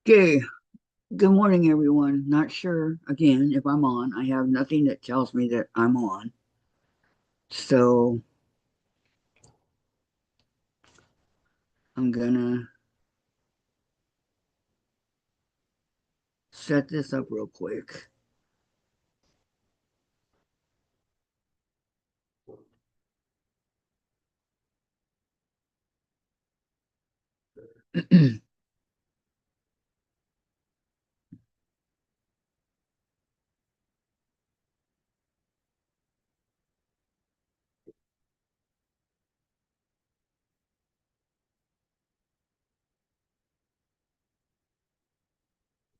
Okay, good morning, everyone. Not sure again if I'm on. I have nothing that tells me that I'm on. So I'm gonna set this up real quick.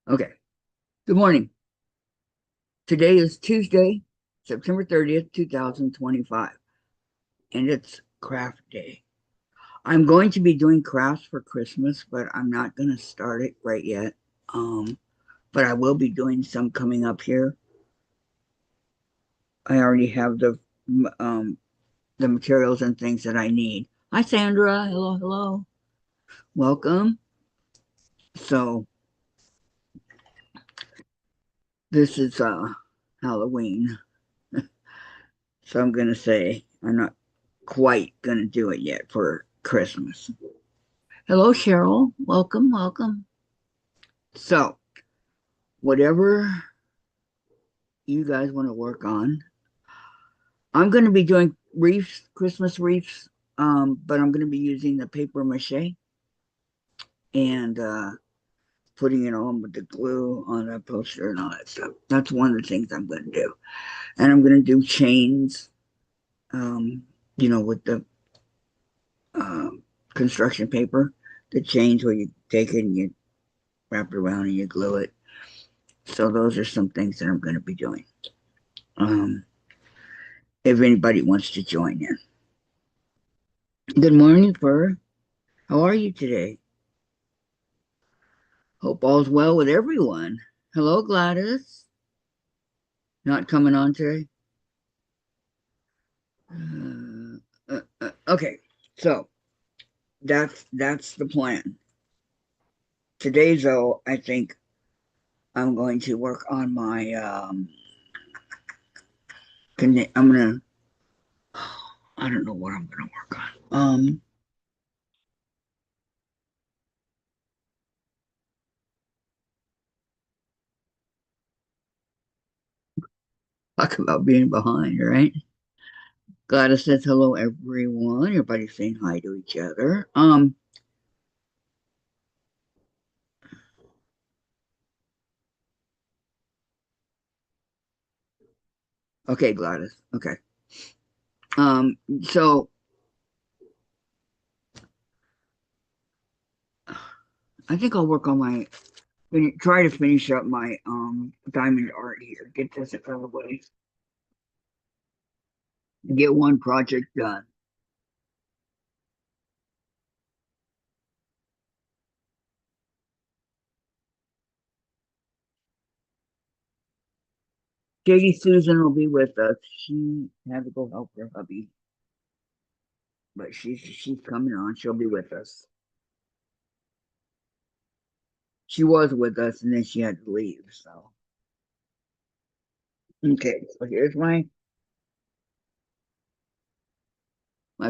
Okay, good morning. Today is Tuesday, September 30th, 2025, and it's craft day. I'm going to be doing crafts for Christmas, but I'm not going to start it right yet. Um, but I will be doing some coming up here. I already have um the materials and things that I need. Hi, Sandra. Hello, hello. Welcome. So this is Halloween. So I'm gonna say I'm not quite gonna do it yet for Christmas. Hello, Cheryl. Welcome, welcome. So whatever you guys want to work on, I'm gonna be doing wreaths, Christmas wreaths. But I'm gonna be using the paper mache and putting it on with the glue on a poster and all that stuff. That's one of the things I'm gonna do. And I'm gonna do chains, um, with the um, construction paper, the chains where you take it and you wrap it around and you glue it. So those are some things that I'm going to be doing. Um, if anybody wants to join in. Good morning, Fur. How are you today? Hope all's well with everyone. Hello, Gladys. Not coming on today. Okay, so that's the plan. Today, though, I think I'm going to work on my. I'm gonna. I don't know what I'm gonna work on. Talk about being behind, right? Gladys says hello, everyone. Everybody's saying hi to each other. Okay, Gladys. Okay. So I think I'll work on my try to finish up my diamond art here. Get this out of the way. Get one project done. Katie Susan will be with us. She had to go help her hubby, but she's coming on. She'll be with us. She was with us and then she had to leave. So okay, so here's my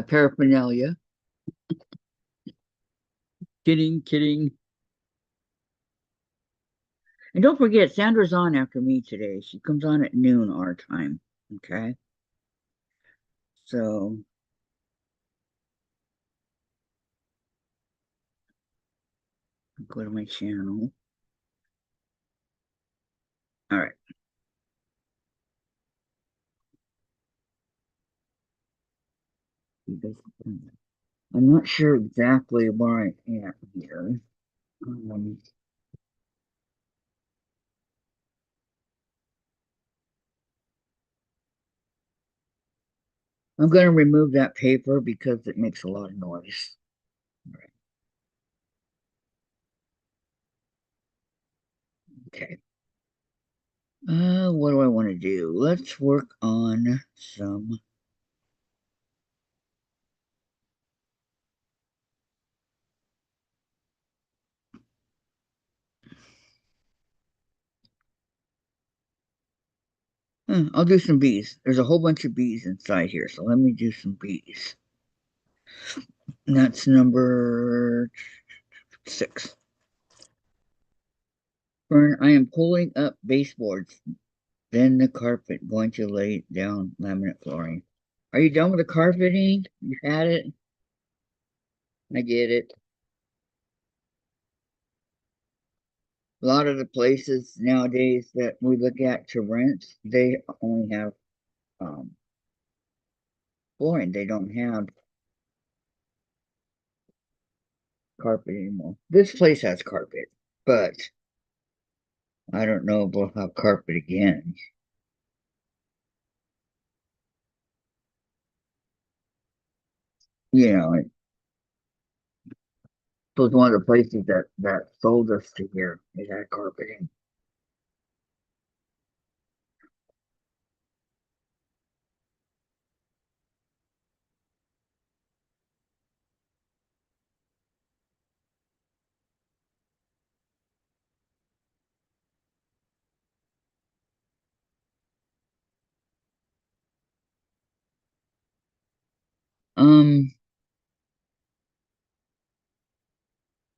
paraphernalia. Kidding, kidding. And don't forget, Sandra's on after me today. She comes on at noon our time. Okay. So go to my channel. All right. I'm not sure exactly where I am here. Um, I'm going to remove that paper because it makes a lot of noise. All right. Okay. What do I want to do? Let's work on some. I'll do some bees. There's a whole bunch of bees inside here, so let me do some bees. And that's number 6. Fern, I am pulling up baseboards, then the carpet, going to lay down laminate flooring. Are you done with the carpeting? You had it? I get it. A lot of the places nowadays that we look at to rent, they only have um, flooring. They don't have carpet anymore. This place has carpet, but I don't know if we'll have carpet again. You know, it was one of the places that sold us to here. It had carpeting. Um,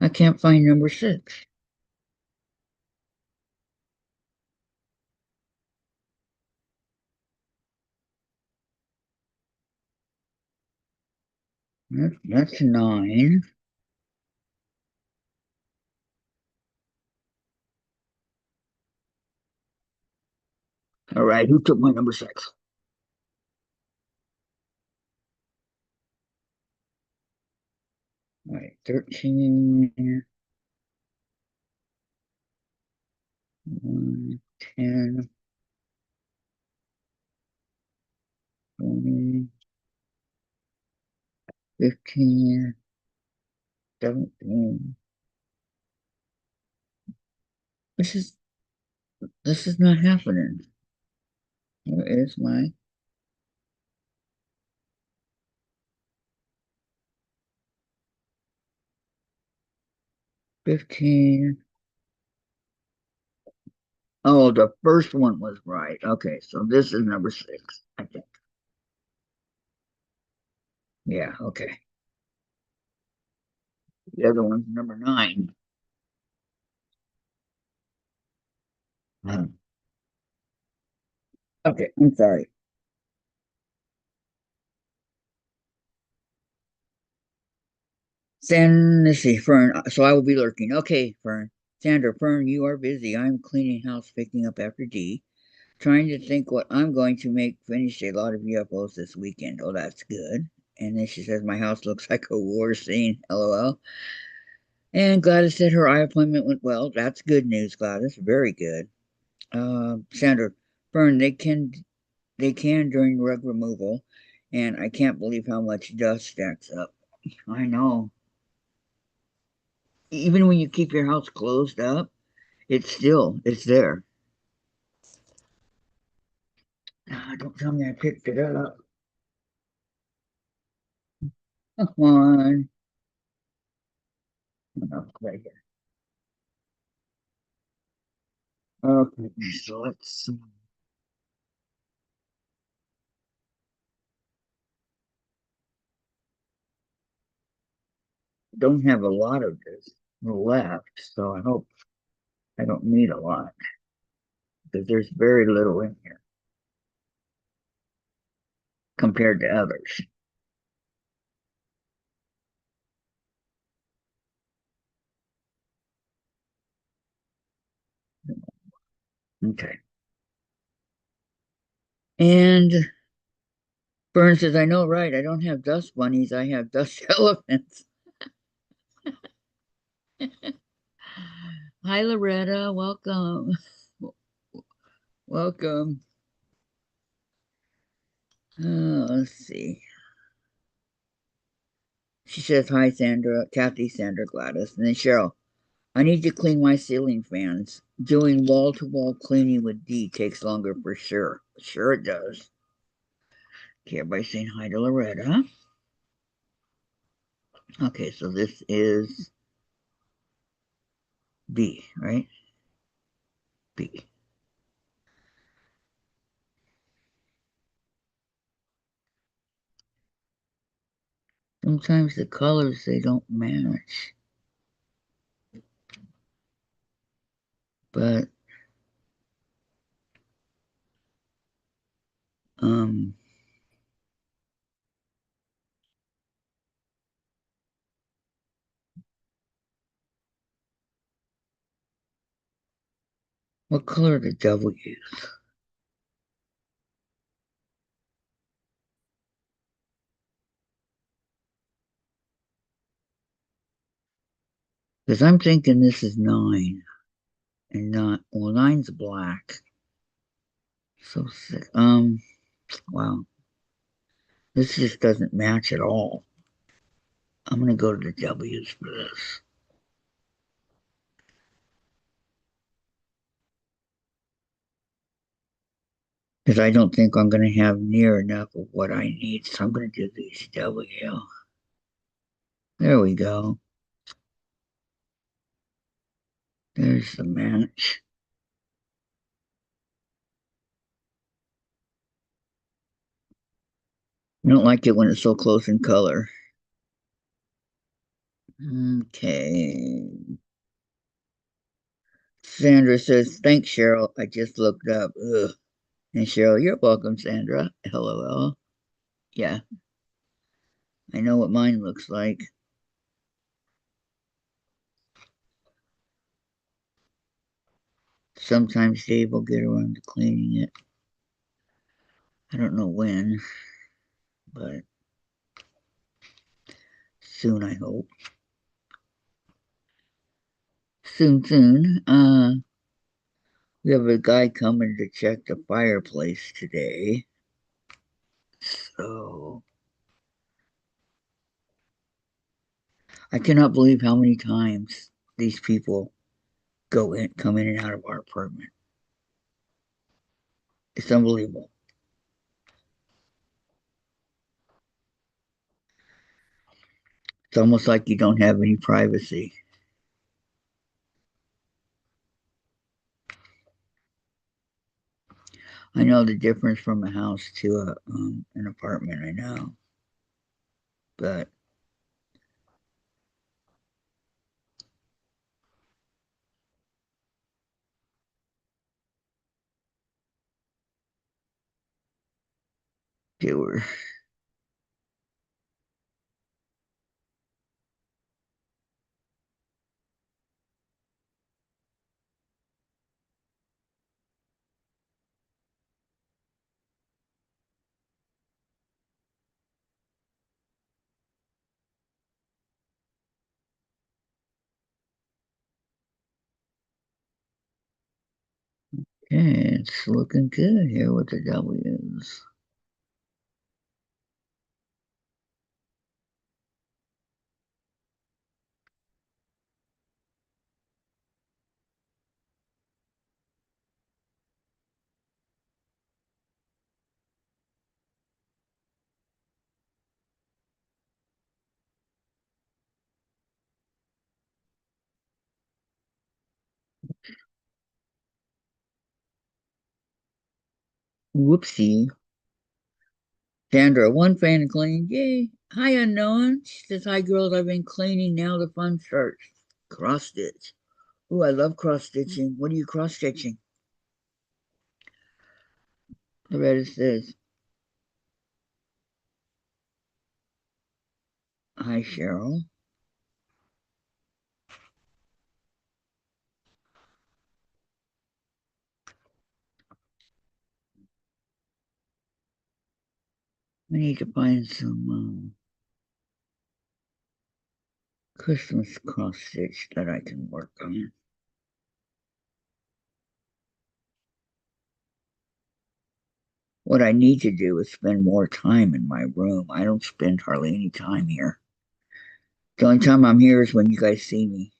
I can't find number 6. That's 9. All right, who took my number 6? All right, 13, 10, 20, 15, 17. This is this is not happening. Where is my 15? Oh, the first one was right. Okay, so this is number 6, I think. Yeah, okay. The other one's number 9. Uh, okay, I'm sorry. Then let's see, Fern. So I will be lurking. Okay, Fern. Sandra, Fern, you are busy. I'm cleaning house, picking up after D. Trying to think what I'm going to make finish a lot of UFOs this weekend. Oh, that's good. And then she says, my house looks like a war scene. LOL. And Gladys said her eye appointment went well. That's good news, Gladys. Very good. Sandra, Fern, they can during rug removal, and I can't believe how much dust stacks up. I know. Even when you keep your house closed up, it's there. Don't tell me I picked it up. Come on. Oh, right here. Okay, so let's see. Don't have a lot of this left, so I hope I don't need a lot because there's very little in here compared to others. Okay. And Burns says, I know, right? I don't have dust bunnies, I have dust elephants. Hi, Loretta. Welcome. Welcome. Let's see. She says, hi, Sandra, Kathy, Sandra, Gladys. And then Cheryl. I need to clean my ceiling fans. Doing wall-to-wall cleaning with D takes longer for sure. Sure it does. Okay, everybody saying hi to Loretta. Okay, so this is B, right? B. Sometimes the colors they don't match, but um, what color are the W's? Because I'm thinking this is 9 and not, well, nine's black. So sick. Wow. This just doesn't match at all. I'm going to go to the W's for this. Because I don't think I'm going to have near enough of what I need. So I'm going to do these W. There we go. There's the match. I don't like it when it's so close in color. Okay. Sandra says, thanks, Cheryl. I just looked up. Ugh. And Cheryl, you're welcome, Sandra. LOL. Yeah, I know what mine looks like. Sometimes Dave will get around to cleaning it. I don't know when, but soon, I hope. Soon, soon. We have a guy coming to check the fireplace today. So I cannot believe how many times these people come in and out of our apartment. It's unbelievable. It's almost like you don't have any privacy. I know the difference from a house to an apartment. I know, but they were. Yeah, it's looking good here with the W's. Whoopsie. Sandra, one fan clean. Yay. Hi, unknown. She says, hi, girls. I've been cleaning. Now the fun starts. Cross stitch. Oh, I love cross stitching. What are you cross stitching? Loretta says, hi, Cheryl. I need to find some Christmas cross stitch that I can work on. What I need to do is spend more time in my room. I don't spend hardly any time here. The only time I'm here is when you guys see me.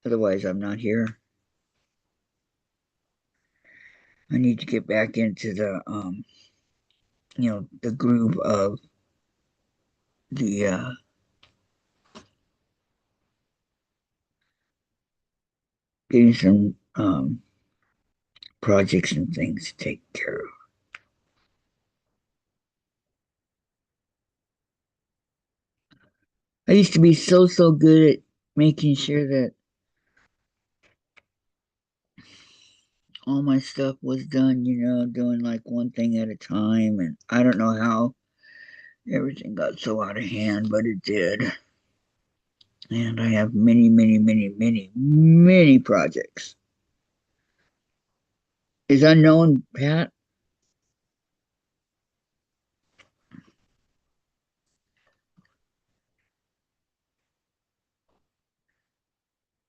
Otherwise, I'm not here. I need to get back into the groove of the getting some projects and things to take care of. I used to be so good at making sure that all my stuff was done, doing like one thing at a time. And I don't know how everything got so out of hand, but it did. And I have many projects. Is unknown, Pat?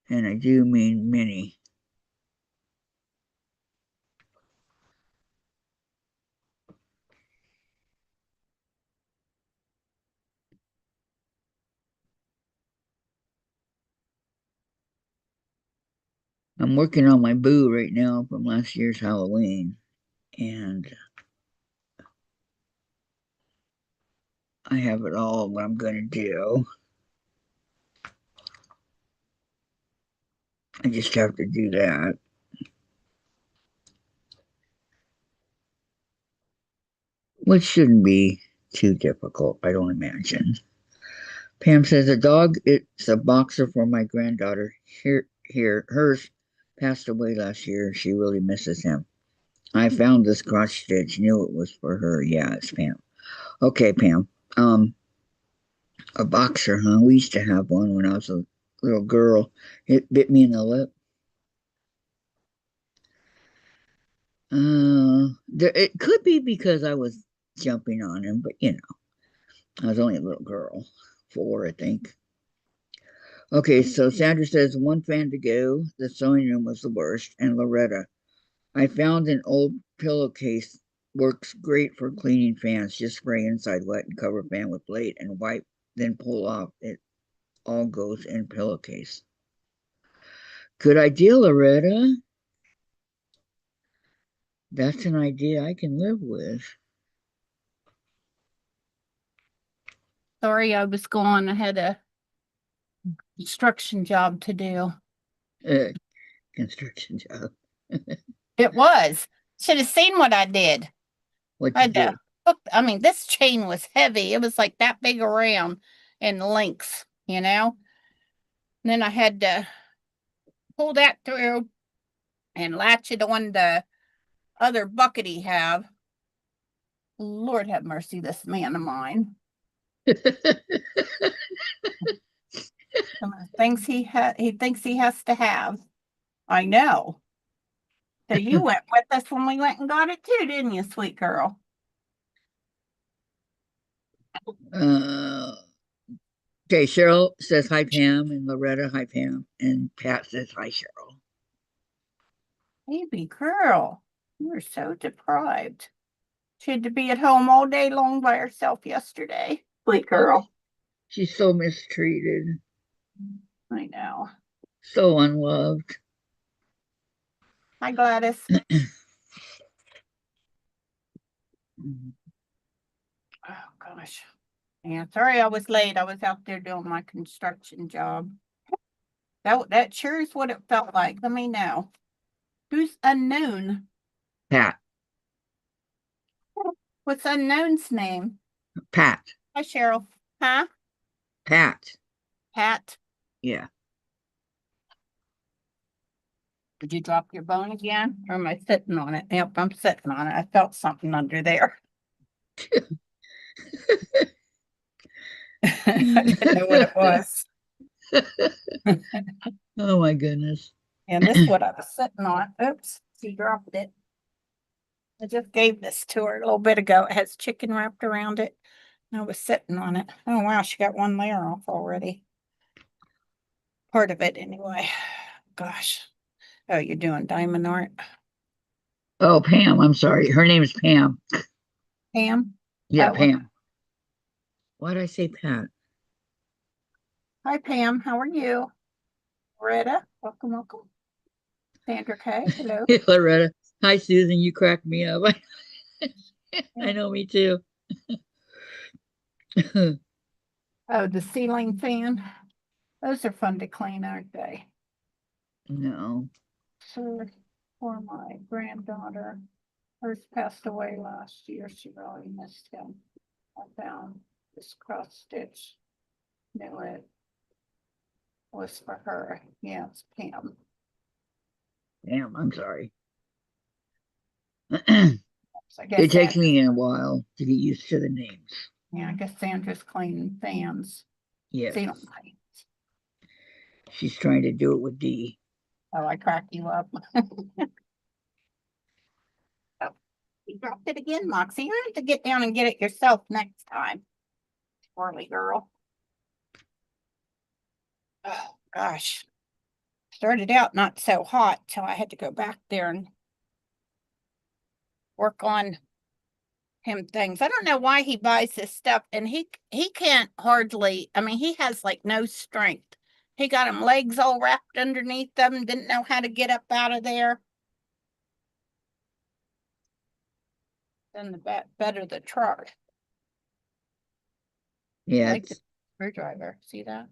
And I do mean many. I'm working on my boo right now from last year's Halloween. And I have it all what I'm going to do. I just have to do that. Which shouldn't be too difficult, I don't imagine. Pam says a dog, it's a boxer for my granddaughter. Hers passed away last year. She really misses him. I found this cross stitch, knew it was for her. Yeah, it's Pam. Okay, Pam. A boxer, huh? We used to have one when I was a little girl. It bit me in the lip. It could be because I was jumping on him, but I was only a little girl, 4, I think. Okay, so Sandra says one fan to go. The sewing room was the worst. And Loretta, I found an old pillowcase. Works great for cleaning fans. Just spray inside wet and cover fan with blade and wipe, then pull off. It all goes in pillowcase. Good idea, Loretta. That's an idea I can live with. Sorry, I was gone. I had a construction job to do. Construction job. It was. Should have seen what I did. What I you had do? to hook, I mean, this chain was heavy. It was like that big around in lengths, And then I had to pull that through and latch it on the other bucket he have. Lord have mercy, this man of mine. Some of the things he thinks he has to have. I know. So you went with us when we went and got it too, didn't you, sweet girl? Okay, Cheryl says hi, Pam, and Loretta, hi, Pam, and Pat says hi, Cheryl. Baby girl, you were so deprived. She had to be at home all day long by herself yesterday. Sweet girl. Oh, she's so mistreated, I know. so unloved. Hi, Gladys. Oh, gosh. Yeah, sorry I was late. I was out there doing my construction job. That sure is what it felt like. Let me know. Who's unknown? Pat. What's unknown's name? Pat. Hi, Cheryl. Huh? Pat. Pat. Yeah. Did you drop your bone again? Or am I sitting on it? Yep, I'm sitting on it. I felt something under there. I didn't know what it was. Oh my goodness. And this is what I was sitting on. Oops, she dropped it. I just gave this to her a little bit ago. It has chicken wrapped around it. I was sitting on it. Oh wow, she got one layer off already. Part of it anyway. Gosh. Oh, you're doing diamond art? Oh, Pam. I'm sorry. Her name is Pam. Pam? Yeah, Well, Pam. Why did I say Pat? hi Pam, how are you? Rita? Welcome, welcome. Sandra K. Hello. Hey, Loretta. Hi, Susan. You cracked me up. I know, me too. Oh, the ceiling fan. Those are fun to clean, aren't they? No. So for my granddaughter, hers passed away last year. She really missed him. I found this cross stitch. Knew it was for her. Yeah, it's Pam. Damn, I'm sorry. So I guess It takes me a while to get used to the names. yeah, I guess Sandra's cleaning fans. Yes. Ceiling fans. She's trying to do it with D. Oh, I cracked you up. Oh, you dropped it again, Moxie. You have to get down and get it yourself next time. Poorly girl. Oh gosh. Started out not so hot, so I had to go back there and work on him things. I don't know why he buys this stuff, and he can't hardly, I mean, he has like no strength. He got him legs all wrapped underneath them, didn't know how to get up out of there. Then the better the truck. Yeah. I like the screwdriver. See that?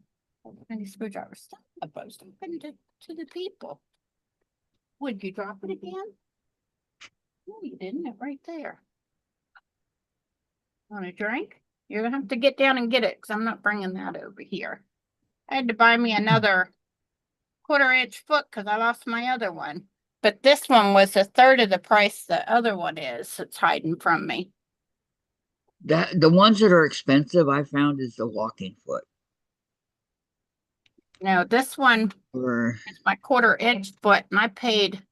Any screwdriver stuff supposed to open to the people. Would you drop it again? No, you didn't. It right there. Want a drink? You're gonna have to get down and get it because I'm not bringing that over here. I had to buy me another 1/4-inch foot because I lost my other one. But this one was a third of the price the other one is. It's hiding from me. That the ones that are expensive I found is the walking foot. No, this one Or is my 1/4-inch foot, and I paid,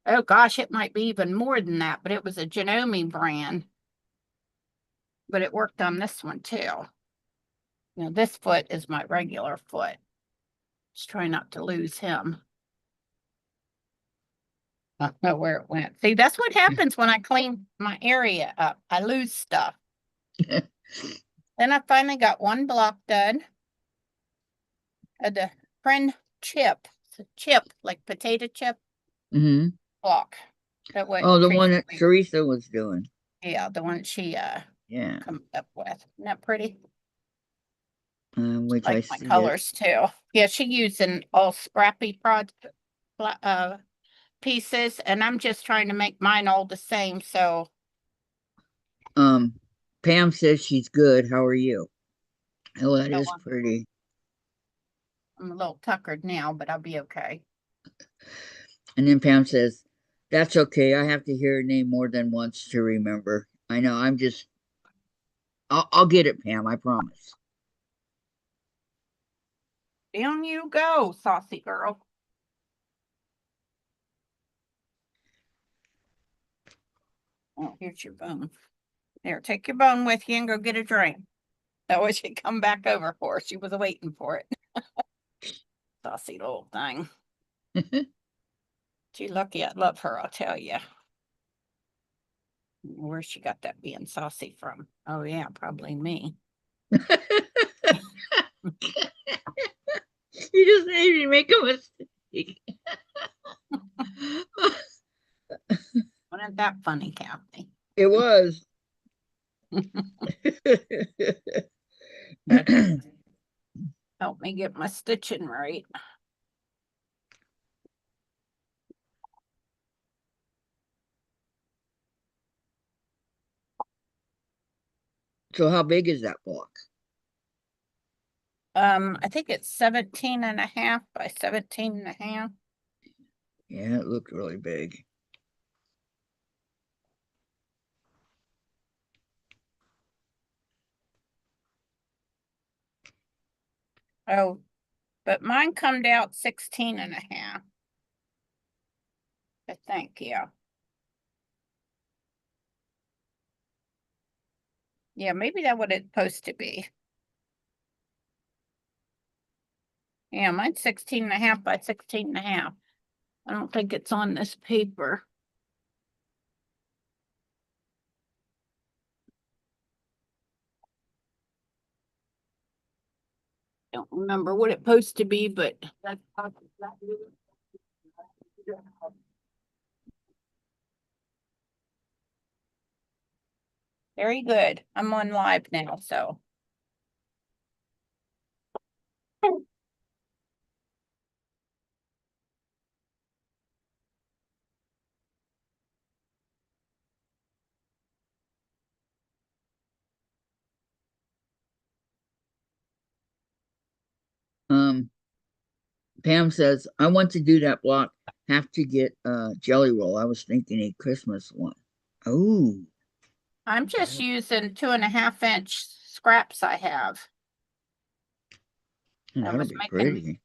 oh gosh, it might be even more than that, but it was a Janome brand. But it worked on this one too. Now this foot is my regular foot. Just try not to lose him. I don't know where it went. See, that's what happens when I clean my area up. I lose stuff. Then I finally got one block done. The friend chip. It's a chip, like potato chip hmm block. That what Oh, the one that Teresa was doing. yeah, the one she Yeah. come up with. Isn't that pretty? Which I Like my see it. colors too. Yeah, she using all scrappy pieces, and I'm just trying to make mine all the same. So Pam says she's good. How are you? Oh, that oh, is pretty. I'm a little tuckered now, but I'll be okay. And then Pam says, that's okay. I have to hear her name more than once to remember. I know. I'll get it, Pam. I promise. Down you go, saucy girl. Oh, here's your bone. There, take your bone with you and go get a drink. That way she'd come back over for. She was waiting for it. Saucy little thing. She's lucky I love her, I'll tell you. Where she got that being saucy from? Oh yeah, probably me. You just made me make a mistake. Wasn't that funny, Kathy? It was. Help me get my stitching right. So how big is that block? I think it's 17.5 by 17.5. Yeah, it looked really big. Oh, but mine come out 16.5. I think, yeah. Yeah, maybe that what it's supposed to be. Yeah, mine's 16.5 by 16.5. I don't think it's on this paper. Don't remember what it's supposed to be, but very good. I'm on live now, so. Pam says, I want to do that block. Have to get a jelly roll. I was thinking a Christmas one. Oh, I'm just using 2.5-inch scraps I have. I that'll was be pretty.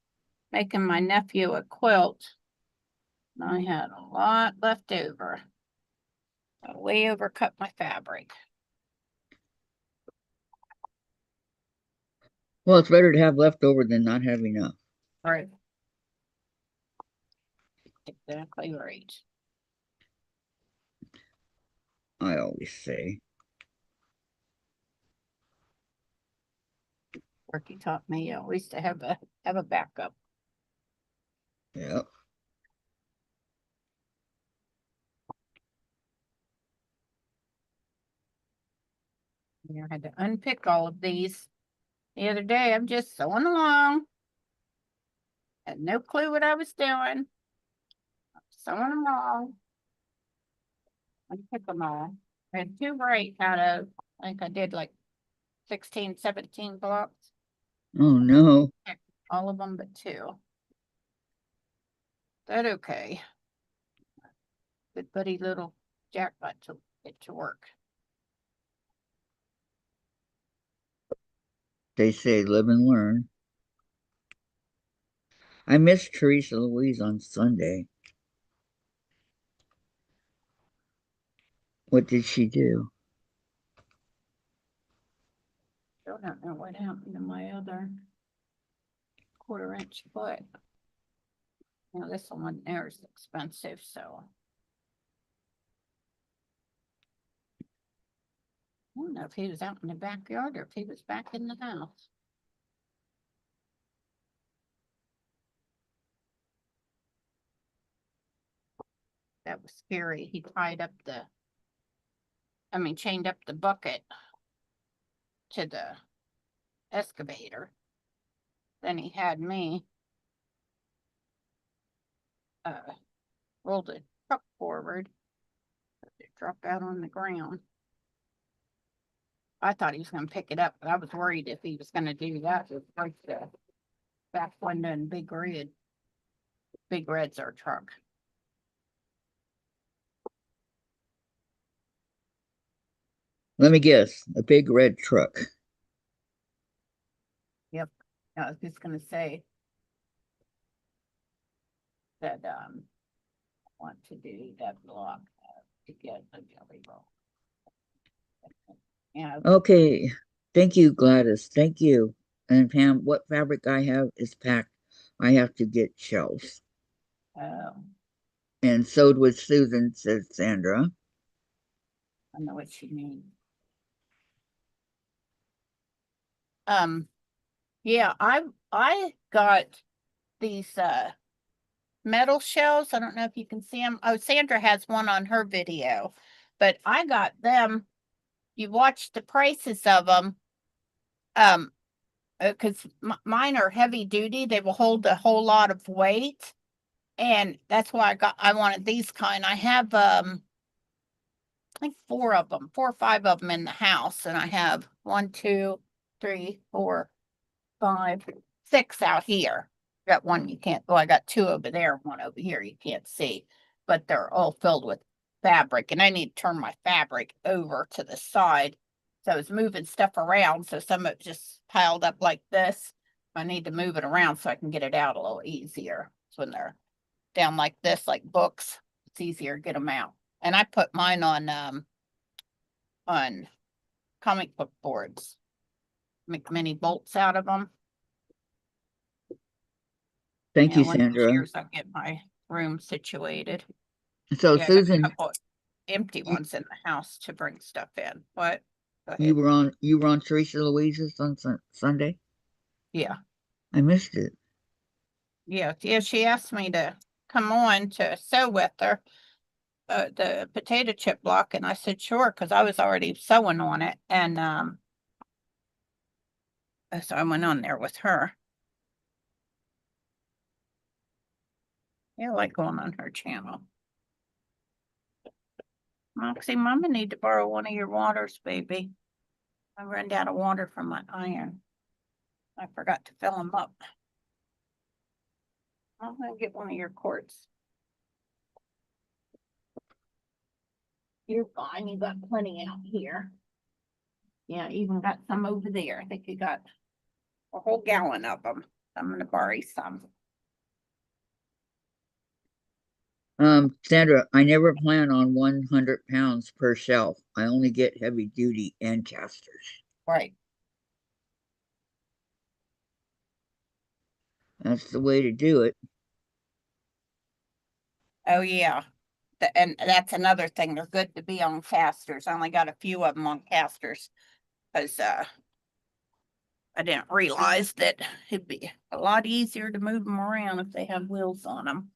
making my nephew a quilt. And I had a lot left over. I way overcut my fabric. Well, it's better to have leftover than not have enough. Right. Exactly right. I always say. Worky taught me always to have a backup. Yep. I had to unpick all of these the other day. I'm just sewing along. Had no clue what I was doing. Sewing along. Unpick them all. I had 2 right out of, I think I did like 16, 17 blocks. Oh no. All of them but 2. That okay. Good buddy little Jack got to get to work. They say live and learn. I missed Teresa Louise on Sunday. What did she do? Still don't know what happened to my other 1/4-inch foot. You know, this one there is expensive, so. I don't know if he was out in the backyard or if he was back in the house. That was scary. He chained up the bucket to the excavator. Then he had me roll the truck forward. It dropped out on the ground. I thought he was going to pick it up, but I was worried if he was going to do that, it would break the back window and Big Red. Big Red's our truck. Let me guess. A big red truck. Yep. I was just going to say that I want to do that block to get a jelly roll. Yeah. Okay. Thank you, Gladys. Thank you. And Pam, what fabric I have is packed. I have to get shelves. And sewed with Susan, says Sandra. I know what she means. Yeah, I got these metal shells. I don't know if you can see them. Oh, Sandra has one on her video, but I got them. You watch the prices of them. Because mine are heavy duty. They will hold a whole lot of weight, and that's why I wanted these kind. I have I think 4 of them, 4 or 5 of them in the house, and I have 1, 2, 3, 4, 5, 6 out here. Got one you can't. Well, I got 2 over there, 1 over here. You can't see, but they're all filled with fabric, and I need to turn my fabric over to the side. So I was moving stuff around, so some of it just piled up like this. I need to move it around so I can get it out a little easier. So when they're down like this, like books, it's easier to get them out. And I put mine on comic book boards. Make mini bolts out of them. Thank you, One of these Sandra. years I'll get my room situated. So, Yeah, I got a Susan, couple empty ones in the house to bring stuff in. What? Go ahead. you were on Teresa Louise's on Sunday? Yeah. I missed it. Yeah, she asked me to come on to sew with her the potato chip block, and I said sure, because I was already sewing on it, and so I went on there with her. Yeah, I like going on her channel. Moxie, Mama need to borrow one of your waters, baby. I ran out of water from my iron. I forgot to fill them up. I'm gonna get one of your quarts. You're fine. You got plenty out here. Yeah, even got some over there. I think you got a whole gallon of them. I'm gonna borrow some. Sandra, I never plan on 100 pounds per shelf. I only get heavy duty and casters. Right. That's the way to do it. Oh yeah. And that's another thing. They're good to be on casters. I only got a few of them on casters because I didn't realize that it'd be a lot easier to move them around if they have wheels on them.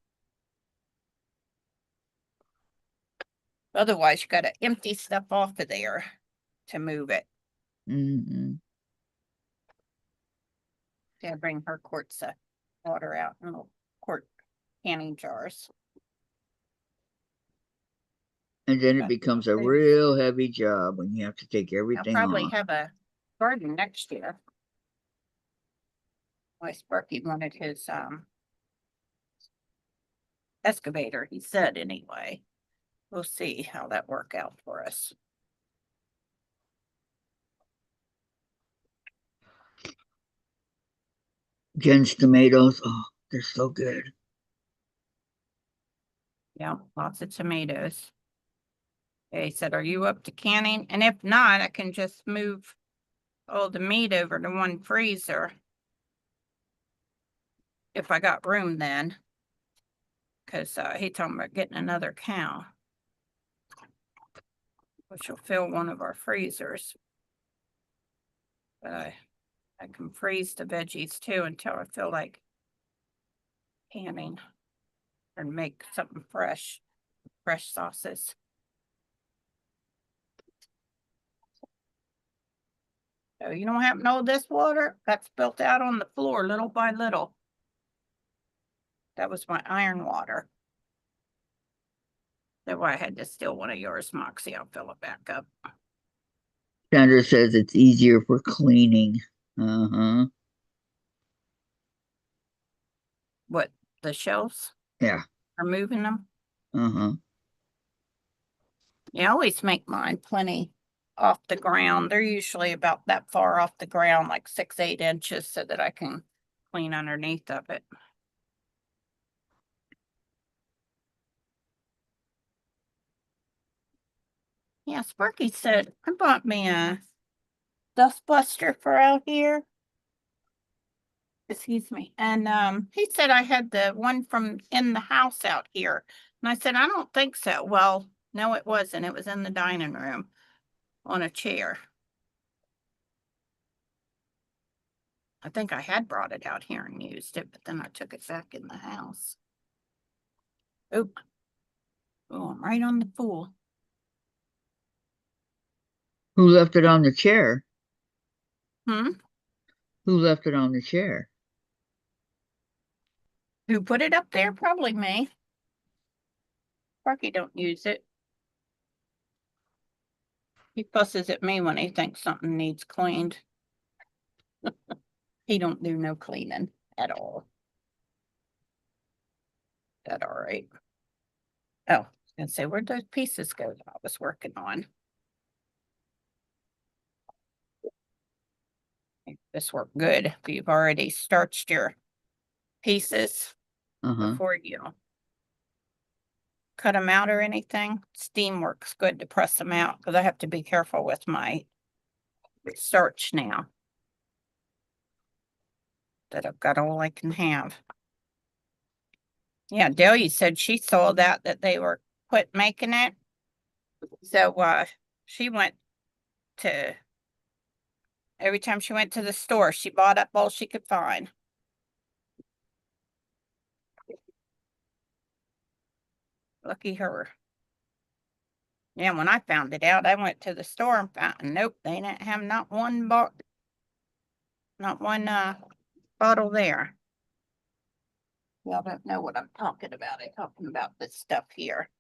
Otherwise, you got to empty stuff off of there to move it. Mm-hmm. Yeah, bring her quarts of water out in little quart canning jars. And then it becomes a real heavy job when you have to take I'll everything probably off. have a garden next year. My Sparky wanted his excavator, he said anyway. We'll see how that work out for us. Jen's tomatoes, oh, they're so good. Yeah, lots of tomatoes. He said, are you up to canning? And if not, I can just move all the meat over to one freezer. If I got room then. Because he told me about getting another cow. Which will fill one of our freezers. But I can freeze the veggies too until I feel like canning. And make something fresh sauces. So you don't happen to know this water? Got spilt out on the floor little by little. That was my iron water. That's why I had to steal one of yours, Moxie. I'll fill it back up. Sandra says it's easier for cleaning. Uh-huh. What, the shelves? Yeah. Removing them? Uh-huh. Yeah, I always make mine plenty off the ground. They're usually about that far off the ground, like 6-8 inches, so that I can clean underneath of it. Yeah, Sparky said, I bought me a dust buster for out here. Excuse me. And he said I had the one from in the house out here. And I said, I don't think so. Well, no, it wasn't. It was in the dining room on a chair. I think I had brought it out here and used it, but then I took it back in the house. Oop. Oh, I'm right on the pool. Who left it on the chair? Hmm? Who left it on the chair? Who put it up there? Probably me. Sparky don't use it. He fusses at me when he thinks something needs cleaned. He don't do no cleaning at all. That all right. Oh, I was gonna say, where'd those pieces go that I was working on? This worked good. If you've already starched your pieces Uh-huh. before you cut them out or anything, steam works good to press them out, because I have to be careful with my starch now that I've got all I can have. Yeah, Delia said she saw that they were quit making it. So she went to, every time she went to the store, she bought up all she could find. Lucky her. Yeah, when I found it out, I went to the store and found, nope, they didn't have not one bottle there. Y'all don't know what I'm talking about. I'm talking about this stuff here.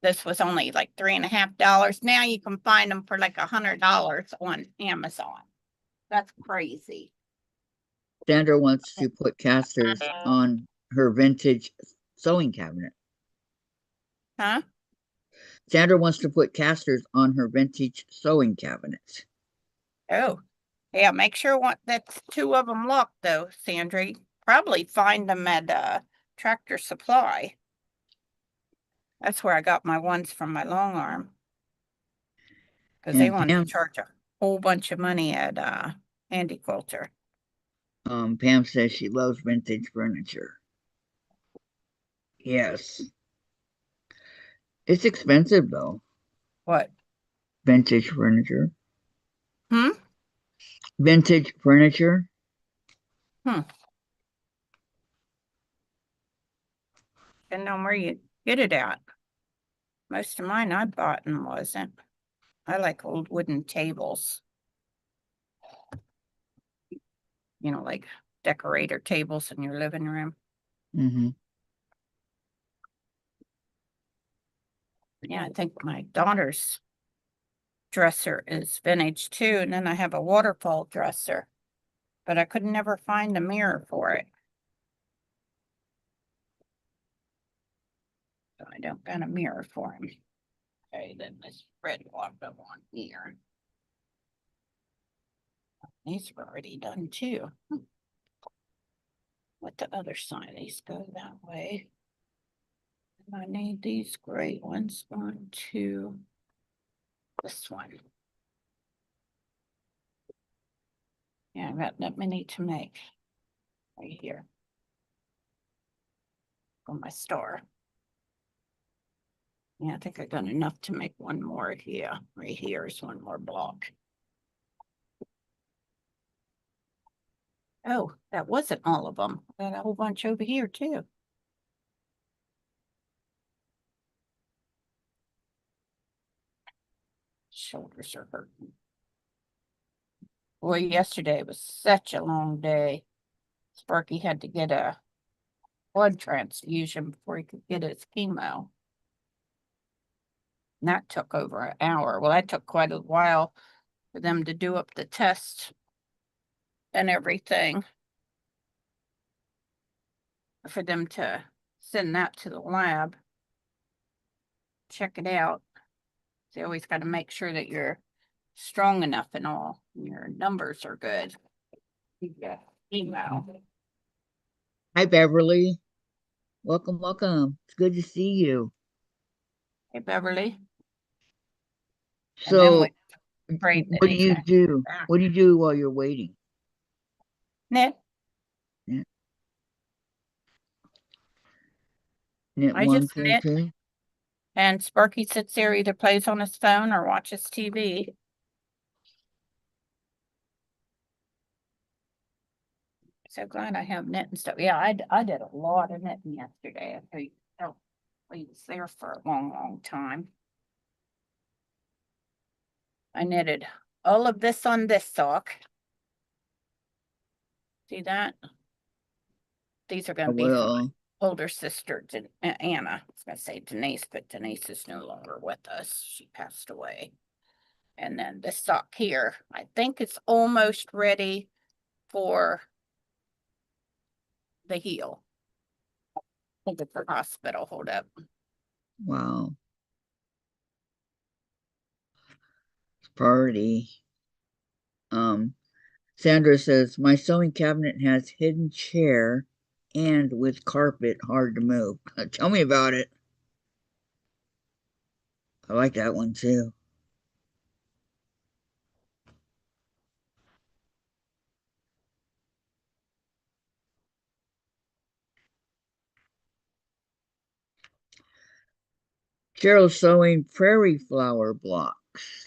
This was only like $3.50. Now you can find them for like $100 on Amazon. That's crazy. Sandra wants to put casters on her vintage sewing cabinet. Huh? Sandra wants to put casters on her vintage sewing cabinet. Oh, yeah. Make sure that's two of them locked though, Sandra. Probably find them at Tractor Supply. That's where I got my ones from my long arm. Because they And wanted to charge a whole bunch of money at Andy Quilter. Pam says she loves vintage furniture. Yes. It's expensive though. What? Vintage furniture. Hmm? Vintage furniture. Hmm. Depending on where you get it at. Most of mine I bought and wasn't. I like old wooden tables. You know, like decorator tables in your living room. Mm-hmm. Yeah, I think my daughter's dresser is vintage too. And then I have a waterfall dresser. But I could never find a mirror for it. So I don't got a mirror for him. Okay, then this red walked up on here. These are already done too. What the other side? These go that way. And I need these gray ones. 1, 2, this one. Yeah, I've got that many to make. Right here. On my store. Yeah, I think I got enough to make one more here. Right here is one more block. Oh, that wasn't all of them. I got a whole bunch over here too. Shoulders are hurting. Boy, yesterday was such a long day. Sparky had to get a blood transfusion before he could get his chemo. And that took over an hour. Well, that took quite a while for them to do up the test and everything. For them to send that to the lab. Check it out. So you always got to make sure that you're strong enough and all. Your numbers are good. Yeah. Chemo. Hi, Beverly. Welcome, welcome. It's good to see you. Hey, Beverly. And then we So, prayed that what do he's you going to do? back. What do you do while you're waiting? Knit. Knit, knit I one, just pull knit. two. And Sparky sits there, either plays on his phone or watches TV. So glad I have knit and stuff. Yeah, I did a lot of knitting yesterday. I was there for a long, long time. I knitted all of this on this sock. See that? These are going I to be for my will. older sister, Anna. I was going to say Denise, but Denise is no longer with us. She passed away. And then this sock here, I think it's almost ready for the heel. I think it's the hospital. Hold up. Wow. It's priority. Um, Sandra says, my sewing cabinet has hidden chair and with carpet hard to move. Tell me about it. I like that one too. Cheryl's sewing prairie flower blocks.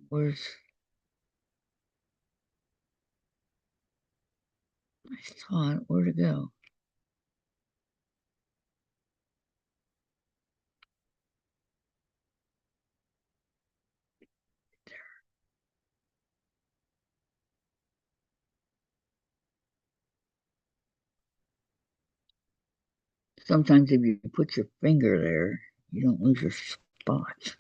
Where's I saw it? Where'd it go? Sometimes if you put your finger there, you don't lose your spot.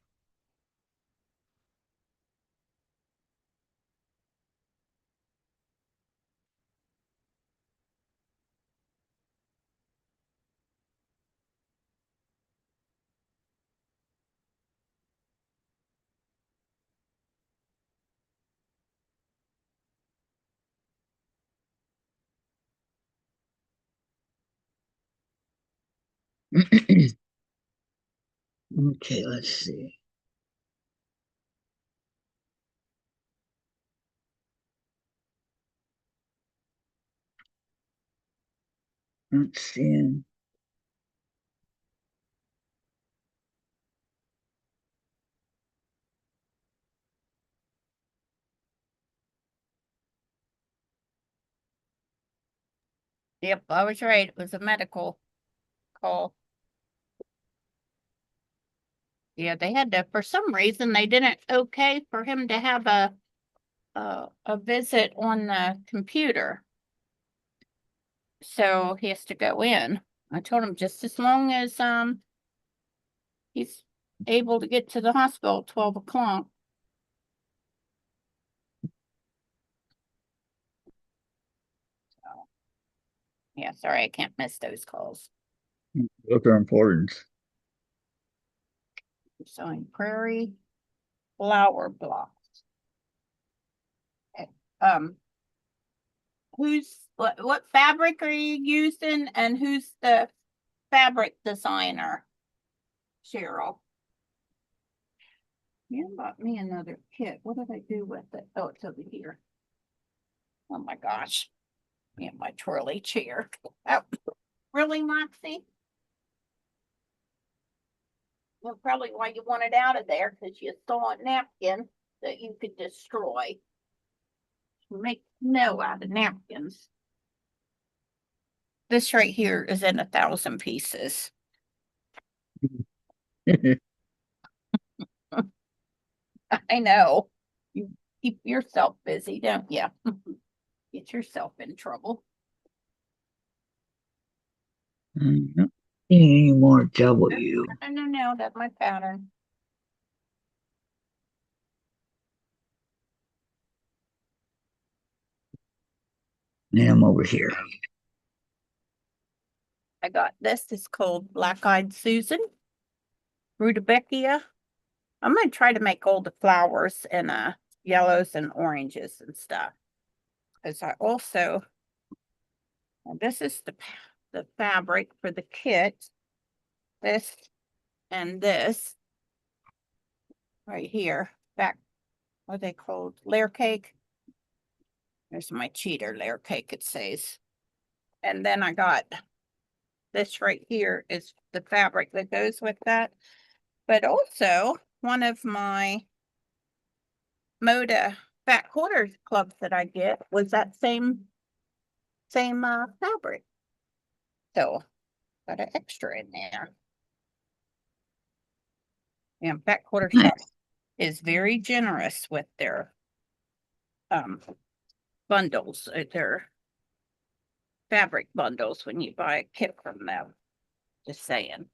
Okay, let's see. Not seeing. Yep, I was right. It was a medical call. Yeah, they had to, for some reason, they didn't okay for him to have a visit on the computer. So he has to go in. I told him just as long as he's able to get to the hospital at 12 o'clock. So, yeah, sorry, I can't miss those calls. Those are important. Sewing prairie flower blocks. Okay. What fabric are you using, and who's the fabric designer? Cheryl. You bought me another kit. What did I do with it? Oh, it's over here. Oh my gosh. Yeah, my twirly chair. Oh, really, Moxie? Well, probably why you want it out of there, because you saw a napkin that you could destroy. Make snow out of napkins. This right here is in 1,000 pieces. I know. You keep yourself busy, don't you? Get yourself in trouble. I'm not seeing any more W. No, that's my pattern. And I'm over here. I got this. It's called Black-Eyed Susan. Rudbeckia. I'm gonna try to make all the flowers in yellows and oranges and stuff. Because I also, and this is the fabric for the kit. This and this right here. Back, what are they called? Layer cake. There's my cheater layer cake, it says. And then I got this right here is the fabric that goes with that. But also one of my Moda fat quarters clubs that I get was that same fabric. So got an extra in there. And fat quarter shop is very generous with their bundles, their fabric bundles when you buy a kit from them. Just saying.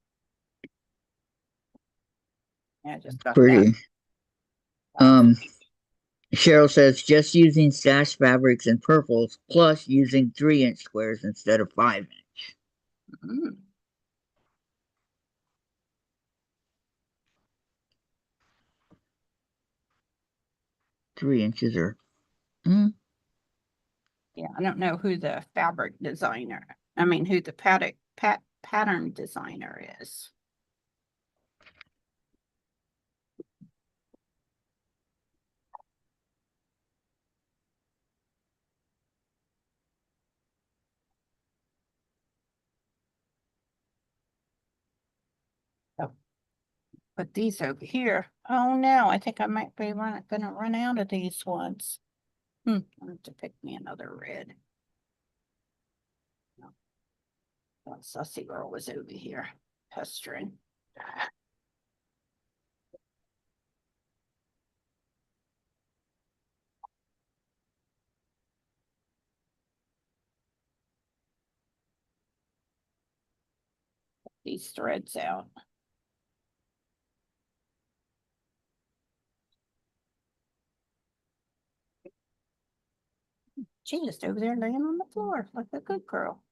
Yeah, I just got Pretty. that. Cheryl says just using stash fabrics and purples plus using 3-inch squares instead of 5-inch. Mm. 3 inches are. Yeah, I don't know who the fabric designer, I mean, who the pattern designer is. Oh, put these over here. Oh no, I think I might be gonna run out of these ones. I have to pick me another red. That sussy girl was over here pestering. These threads out. She just over there laying on the floor like a good girl.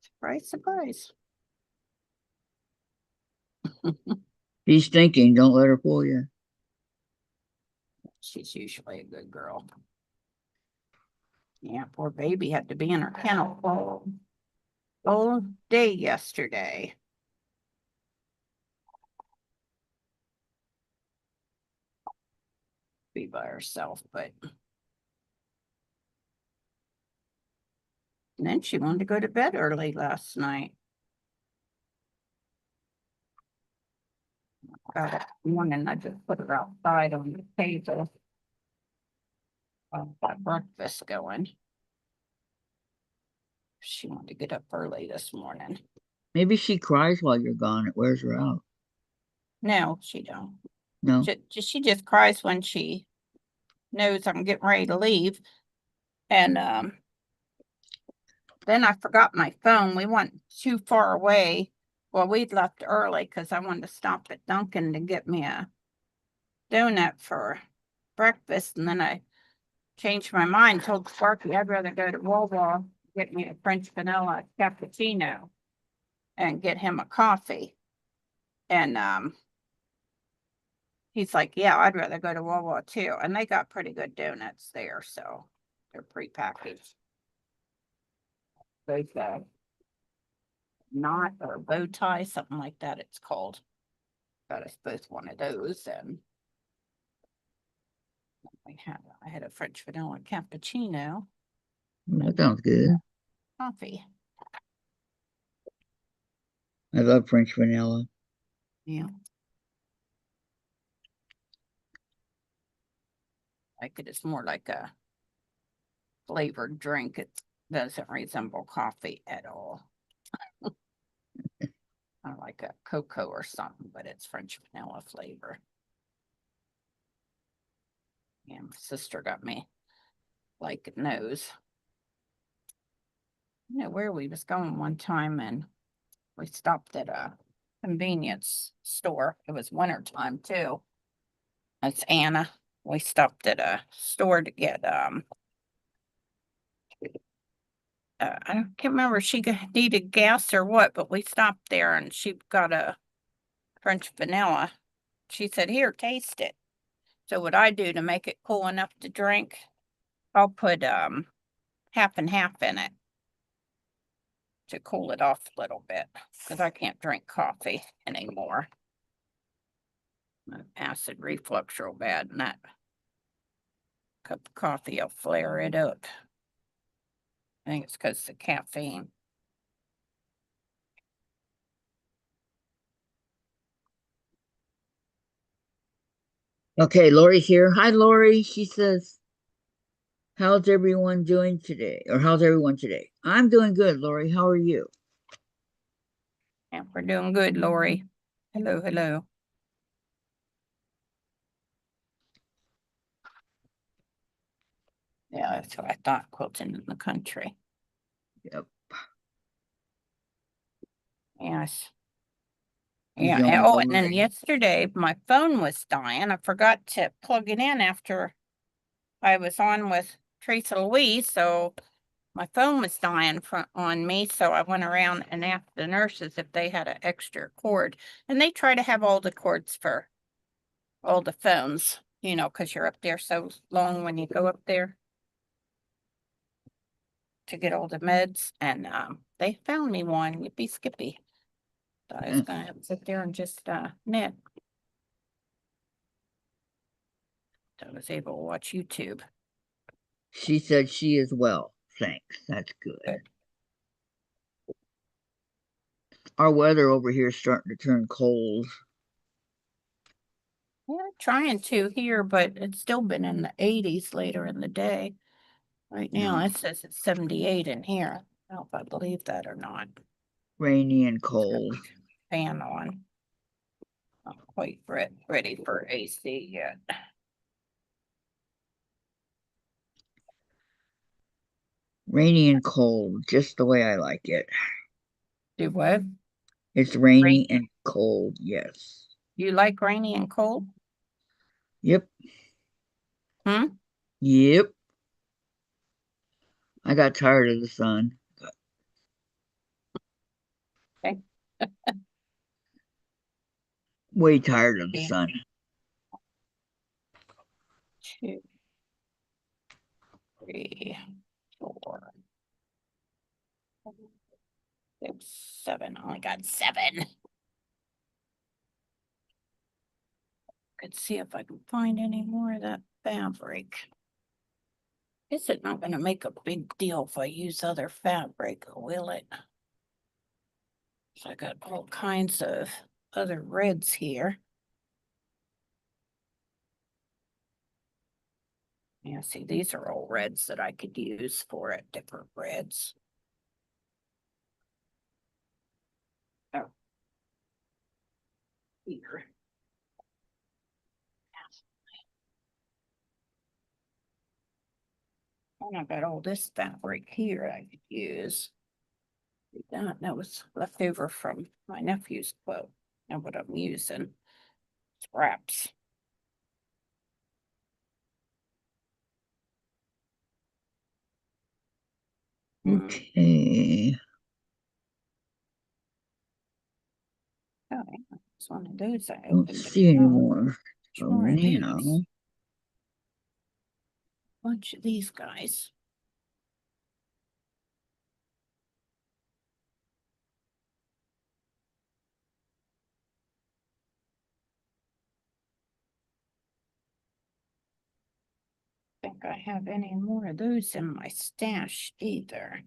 Surprise, surprise. She's thinking, don't let her fool you. She's usually a good girl. Yeah, poor baby had to be in her kennel all day yesterday. Be by herself, but and then she wanted to go to bed early last night. That morning, I just put her outside on the table. Got breakfast going. She wanted to get up early this morning. Maybe she cries while you're gone. It wears her out. No, she don't. No. She just cries when she knows I'm getting ready to leave. And then I forgot my phone. We went too far away. Well, we'd left early because I wanted to stop at Dunkin' to get me a donut for breakfast. And then I changed my mind, told Sparky I'd rather go to Wawa, get me a French vanilla cappuccino and get him a coffee. And he's like, yeah, I'd rather go to Wawa too. And they got pretty good donuts there, so they're prepackaged. Both knot or bow tie, something like that it's called. Got us both one of those, and I had a French vanilla cappuccino. That sounds good. Coffee. I love French vanilla. Yeah. Like it's more like a flavored drink. It doesn't resemble coffee at all. Kind of like a cocoa or something, but it's French vanilla flavor. Yeah, my sister got me like nose. You know where we was going one time, and we stopped at a convenience store. It was winter time too. It's Anna. We stopped at a store to get I can't remember if she needed gas or what, but we stopped there and she got a French vanilla. She said, here, taste it. So what I do to make it cool enough to drink, I'll put half and half in it to cool it off a little bit because I can't drink coffee anymore. My acid reflux real bad, and that cup of coffee will flare it up. I think it's because of the caffeine. Okay, Lori's here. Hi, Lori. She says, how's everyone doing today? Or how's everyone today? I'm doing good, Lori. How are you? Yeah, we're doing good, Lori. Hello, hello. Yeah, that's what I thought, quilting in the country. Yep. Yes. He's Yeah. only Oh, and one. then yesterday my phone was dying. I forgot to plug it in after I was on with Teresa Louise, so my phone was dying on me. So I went around and asked the nurses if they had an extra cord, and they try to have all the cords for all the phones, you know, because you're up there so long when you go up there to get all the meds. And they found me one. Yippee skippy. Thought I was gonna have to sit there and just knit. So I was able to watch YouTube. She said she is well. Thanks. That's good. Good. Our weather over here is starting to turn cold. Yeah, trying to here, but it's still been in the 80s later in the day. Right now, No, it says it's 78 in here. I don't know if I believe that or not. rainy and It's got cold. the fan on. Not quite ready for AC yet. Rainy and cold, just the way I like it. Do what? It's Rain? rainy and cold, yes. You like rainy and cold? Yep, Hmm? yep. I got tired of the sun. Okay. Way tired of the Yeah. sun. 2, 3, 4, 6, 7. I only got 7. Could see if I can find any more of that fabric. Is it not going to make a big deal if I use other fabric, will it? So I got all kinds of other reds here. Yeah, see, these are all reds that I could use for it, different reds. Oh, here. And I got all this fabric here I could use. That was left over from my nephew's quilt. And what I'm using. Krafts. Okay. Oh, yeah. It's one of those I Don't opened see any up. more. Which So more of now, these? Bunch of these guys. Think I have any more of those in my stash either.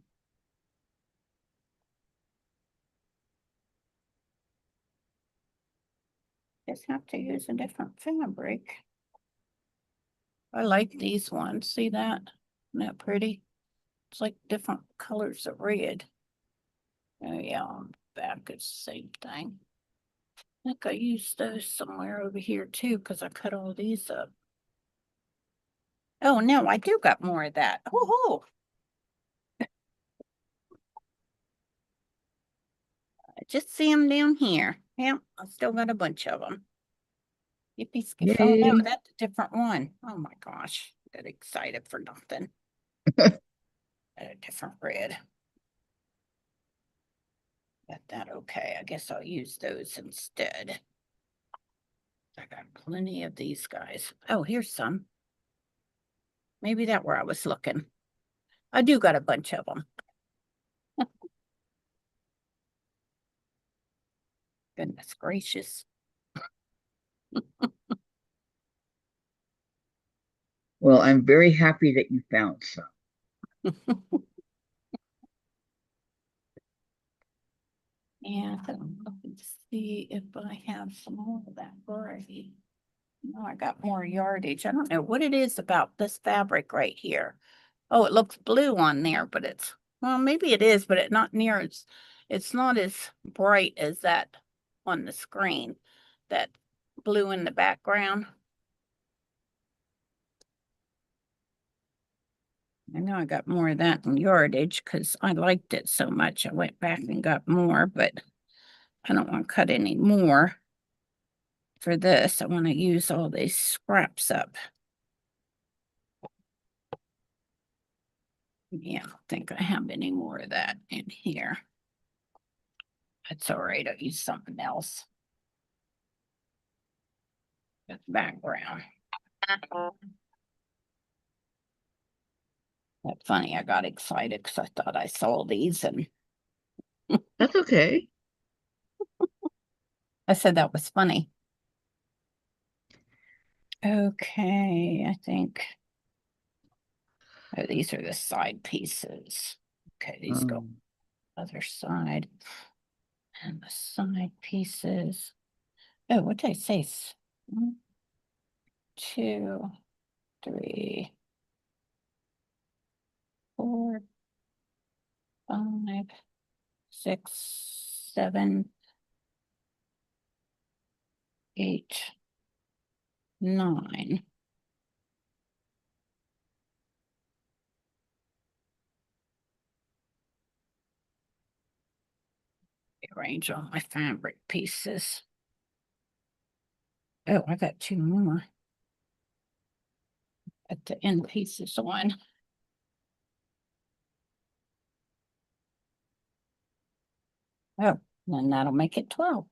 Just have to use a different fabric. I like these ones. See that? Isn't that pretty? It's like different colors of red. Oh yeah, on the back it's the same thing. I think I used those somewhere over here too, because I cut all these up. Oh no, I do got more of that. Oh, I just see them down here. Yeah, I still got a bunch of them. Yippee skiff. Oh no, yay. that's a different one. Oh my gosh, got excited for nothing. A different red. Got that okay. I guess I'll use those instead. I got plenty of these guys. Oh, here's some. Maybe that where I was looking. I do got a bunch of them. Goodness gracious. Well, I'm very happy that you found some. And I'm looking to see if I have some more of that variety. No, I got more yardage. I don't know what it is about this fabric right here. Oh, it looks blue on there, but it's, well, maybe it is, but it's not near as, it's not as bright as that on the screen. That blue in the background. I know I got more of that in yardage because I liked it so much. I went back and got more, but I don't want to cut any more for this. I want to use all these scraps up. Yeah, I don't think I have any more of that in here. That's all right. I'll use something else. That's background. That's funny. I got excited because I thought I saw these and That's okay. I said that was funny. Okay, I think oh, these are the side pieces. Okay, these go Um, other side. And the side pieces. Oh, what did I say? 1, 2, 3, 4, 5, 6, 7, 8, 9. Arrange all my fabric pieces. Oh, I got 2 more at the end pieces on. Oh, then that'll make it 12.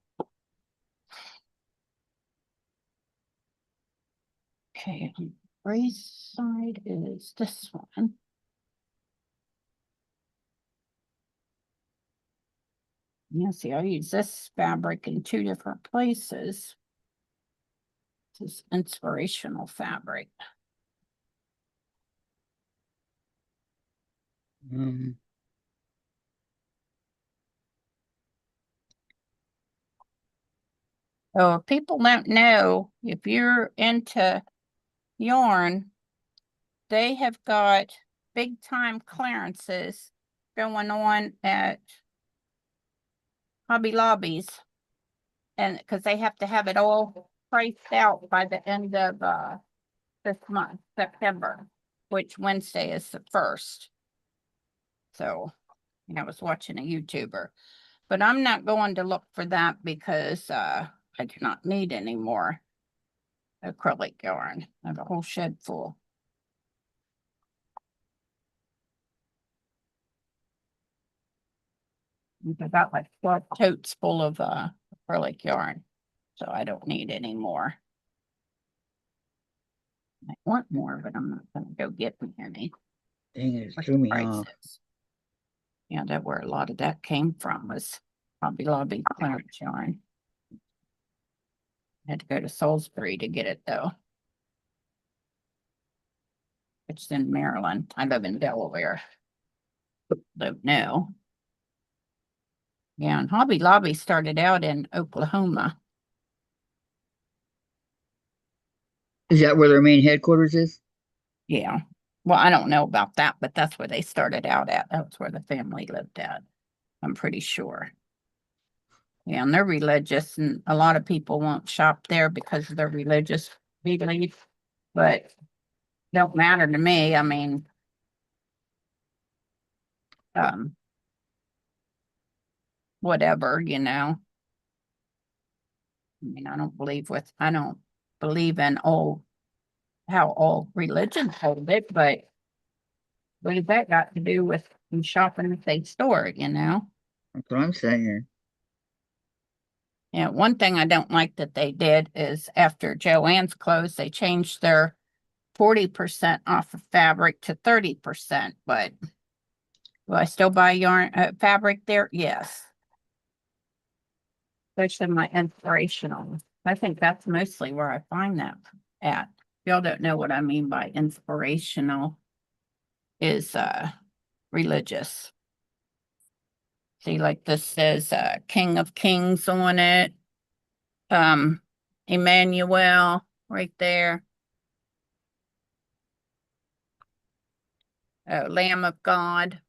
Okay, on the gray side is this one. Yeah, see, I use this fabric in 2 different places. This is inspirational fabric. So if people don't know, if you're into yarn, they have got big time clearances going on at Hobby Lobbies. And because they have to have it all priced out by the end of this month, September, which Wednesday is the 1st. So I was watching a YouTuber, but I'm not going to look for that because I do not need any more acrylic yarn. I have a whole shed full. I got like 12 totes full of acrylic yarn, so I don't need any more. I want more, but I'm not going to go get any. Dang it, threw me off. Yeah, that's where a lot of that came from, was Hobby Lobby clearance yarn. Had to go to Salisbury to get it though. It's in Maryland. I live in Delaware. Don't know. Yeah, and Hobby Lobby started out in Oklahoma. Is that where their main headquarters is? Yeah. Well, I don't know about that, but that's where they started out at. That's where the family lived at. I'm pretty sure. Yeah, and they're religious, and a lot of people won't shop there because of their religious belief, but don't matter to me. I mean, whatever, you know. I mean, I don't believe in how all religions hold it, but what has that got to do with shopping at the store, you know? That's what I'm saying. Yeah, one thing I don't like that they did is after Joann's closed, they changed their 40% off of fabric to 30%, but will I still buy yarn fabric there? Yes. Especially my inspirational. I think that's mostly where I find that at. Y'all don't know what I mean by inspirational is religious. See, like this says King of Kings on it. Emmanuel right there. Lamb of God.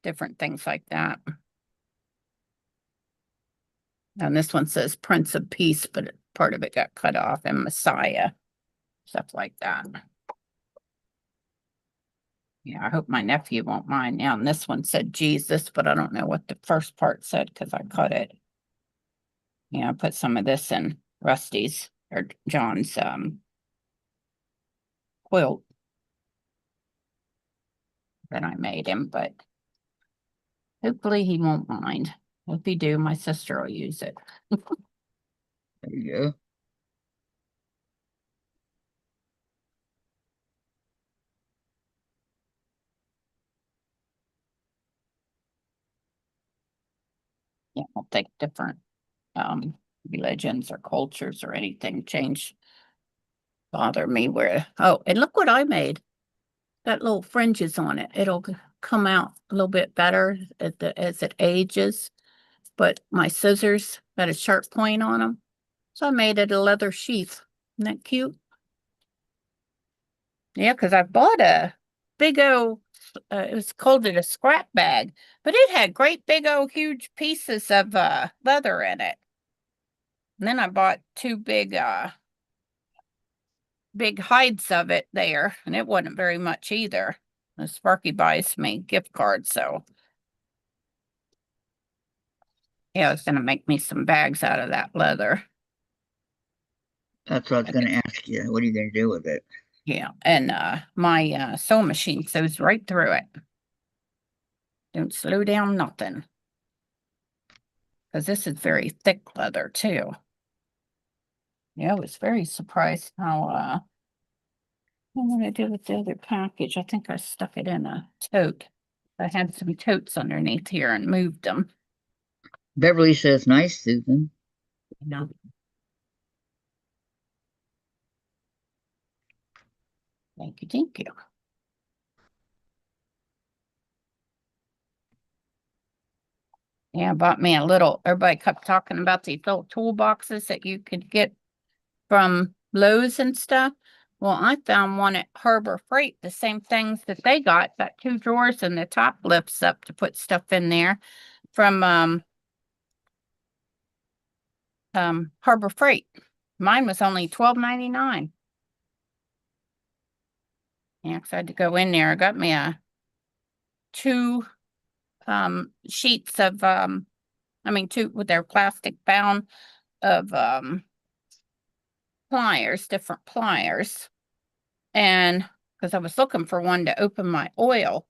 Different things like that. And this one says Prince of Peace, but part of it got cut off, and Messiah. Stuff like that. Yeah, I hope my nephew won't mind now. And this one said Jesus, but I don't know what the first part said because I cut it. Yeah, I put some of this in Rusty's or John's quilt that I made him, but hopefully he won't mind. If he do, my sister will use it. There you go. Yeah, I'll take different religions or cultures or anything change bother me where, oh, and look what I made. Got little fringes on it. It'll come out a little bit better as it ages. But my scissors got a sharp point on them. So I made it a leather sheath. Isn't that cute? Yeah, because I bought a big old, it was called a scrap bag, but it had great big old huge pieces of leather in it. And then I bought two big hides of it there, and it wasn't very much either. Sparky buys me gift cards, so yeah, it's gonna make me some bags out of that leather. That's what I was going to ask you. What are you going to do with it? Yeah, and my sewing machine sews right through it. Don't slow down nothing. Because this is very thick leather too. Yeah, I was very surprised how what did I do with the other package? I think I stuck it in a tote. I had some totes underneath here and moved them. Beverly says, nice, Susan. No. Thank you, thank you. Yeah, I bought me a little, everybody kept talking about these little toolboxes that you could get from Lowe's and stuff. Well, I found one at Harbor Freight, the same things that they got 2 drawers and the top lifts up to put stuff in there from Harbor Freight. Mine was only $12.99. Yeah, because I had to go in there. I got me a 2 sheets of 2 with their plastic bound of pliers, different pliers. And because I was looking for one to open my oil.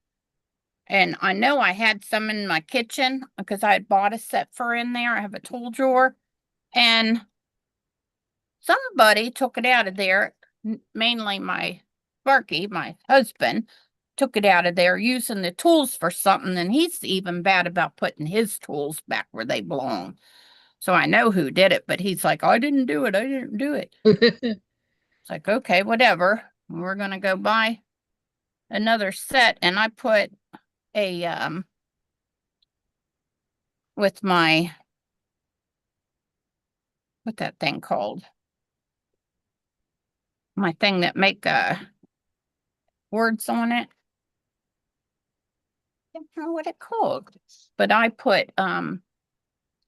And I know I had some in my kitchen because I had bought a set for in there. I have a tool drawer. And somebody took it out of there, mainly my Sparky, my husband, took it out of there using the tools for something. And he's even bad about putting his tools back where they belong. So I know who did it, but he's like, I didn't do it. I didn't do it. It's like, okay, whatever. We're going to go buy another set. And I put a, with my, what that thing called? My thing that make words on it. I don't know what it called, but I put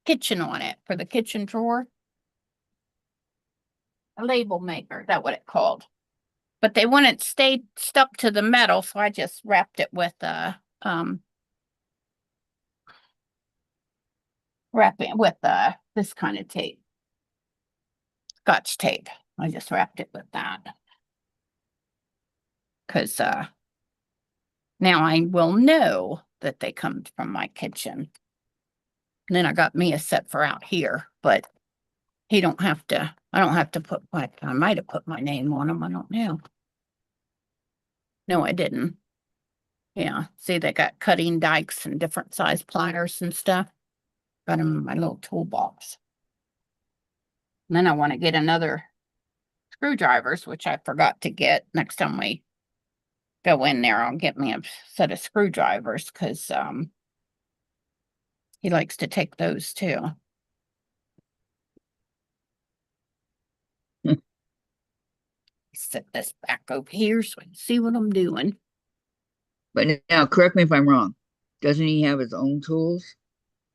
kitchen on it for the kitchen drawer. A label maker, is that what it called? But they wouldn't stay stuck to the metal, so I just wrapped it with this kind of tape. Scotch tape. I just wrapped it with that. Because now I will know that they come from my kitchen. And then I got me a set for out here, but I don't have to put I might have put my name on them. I don't know. No, I didn't. Yeah. See, they got cutting dikes and different size pliers and stuff. Got them in my little toolbox. And then I want to get another screwdrivers, which I forgot to get. Next time we go in there, I'll get me a set of screwdrivers because he likes to take those too. Set this back over here so I can see what I'm doing. But now, correct me if I'm wrong. Doesn't he have his own tools?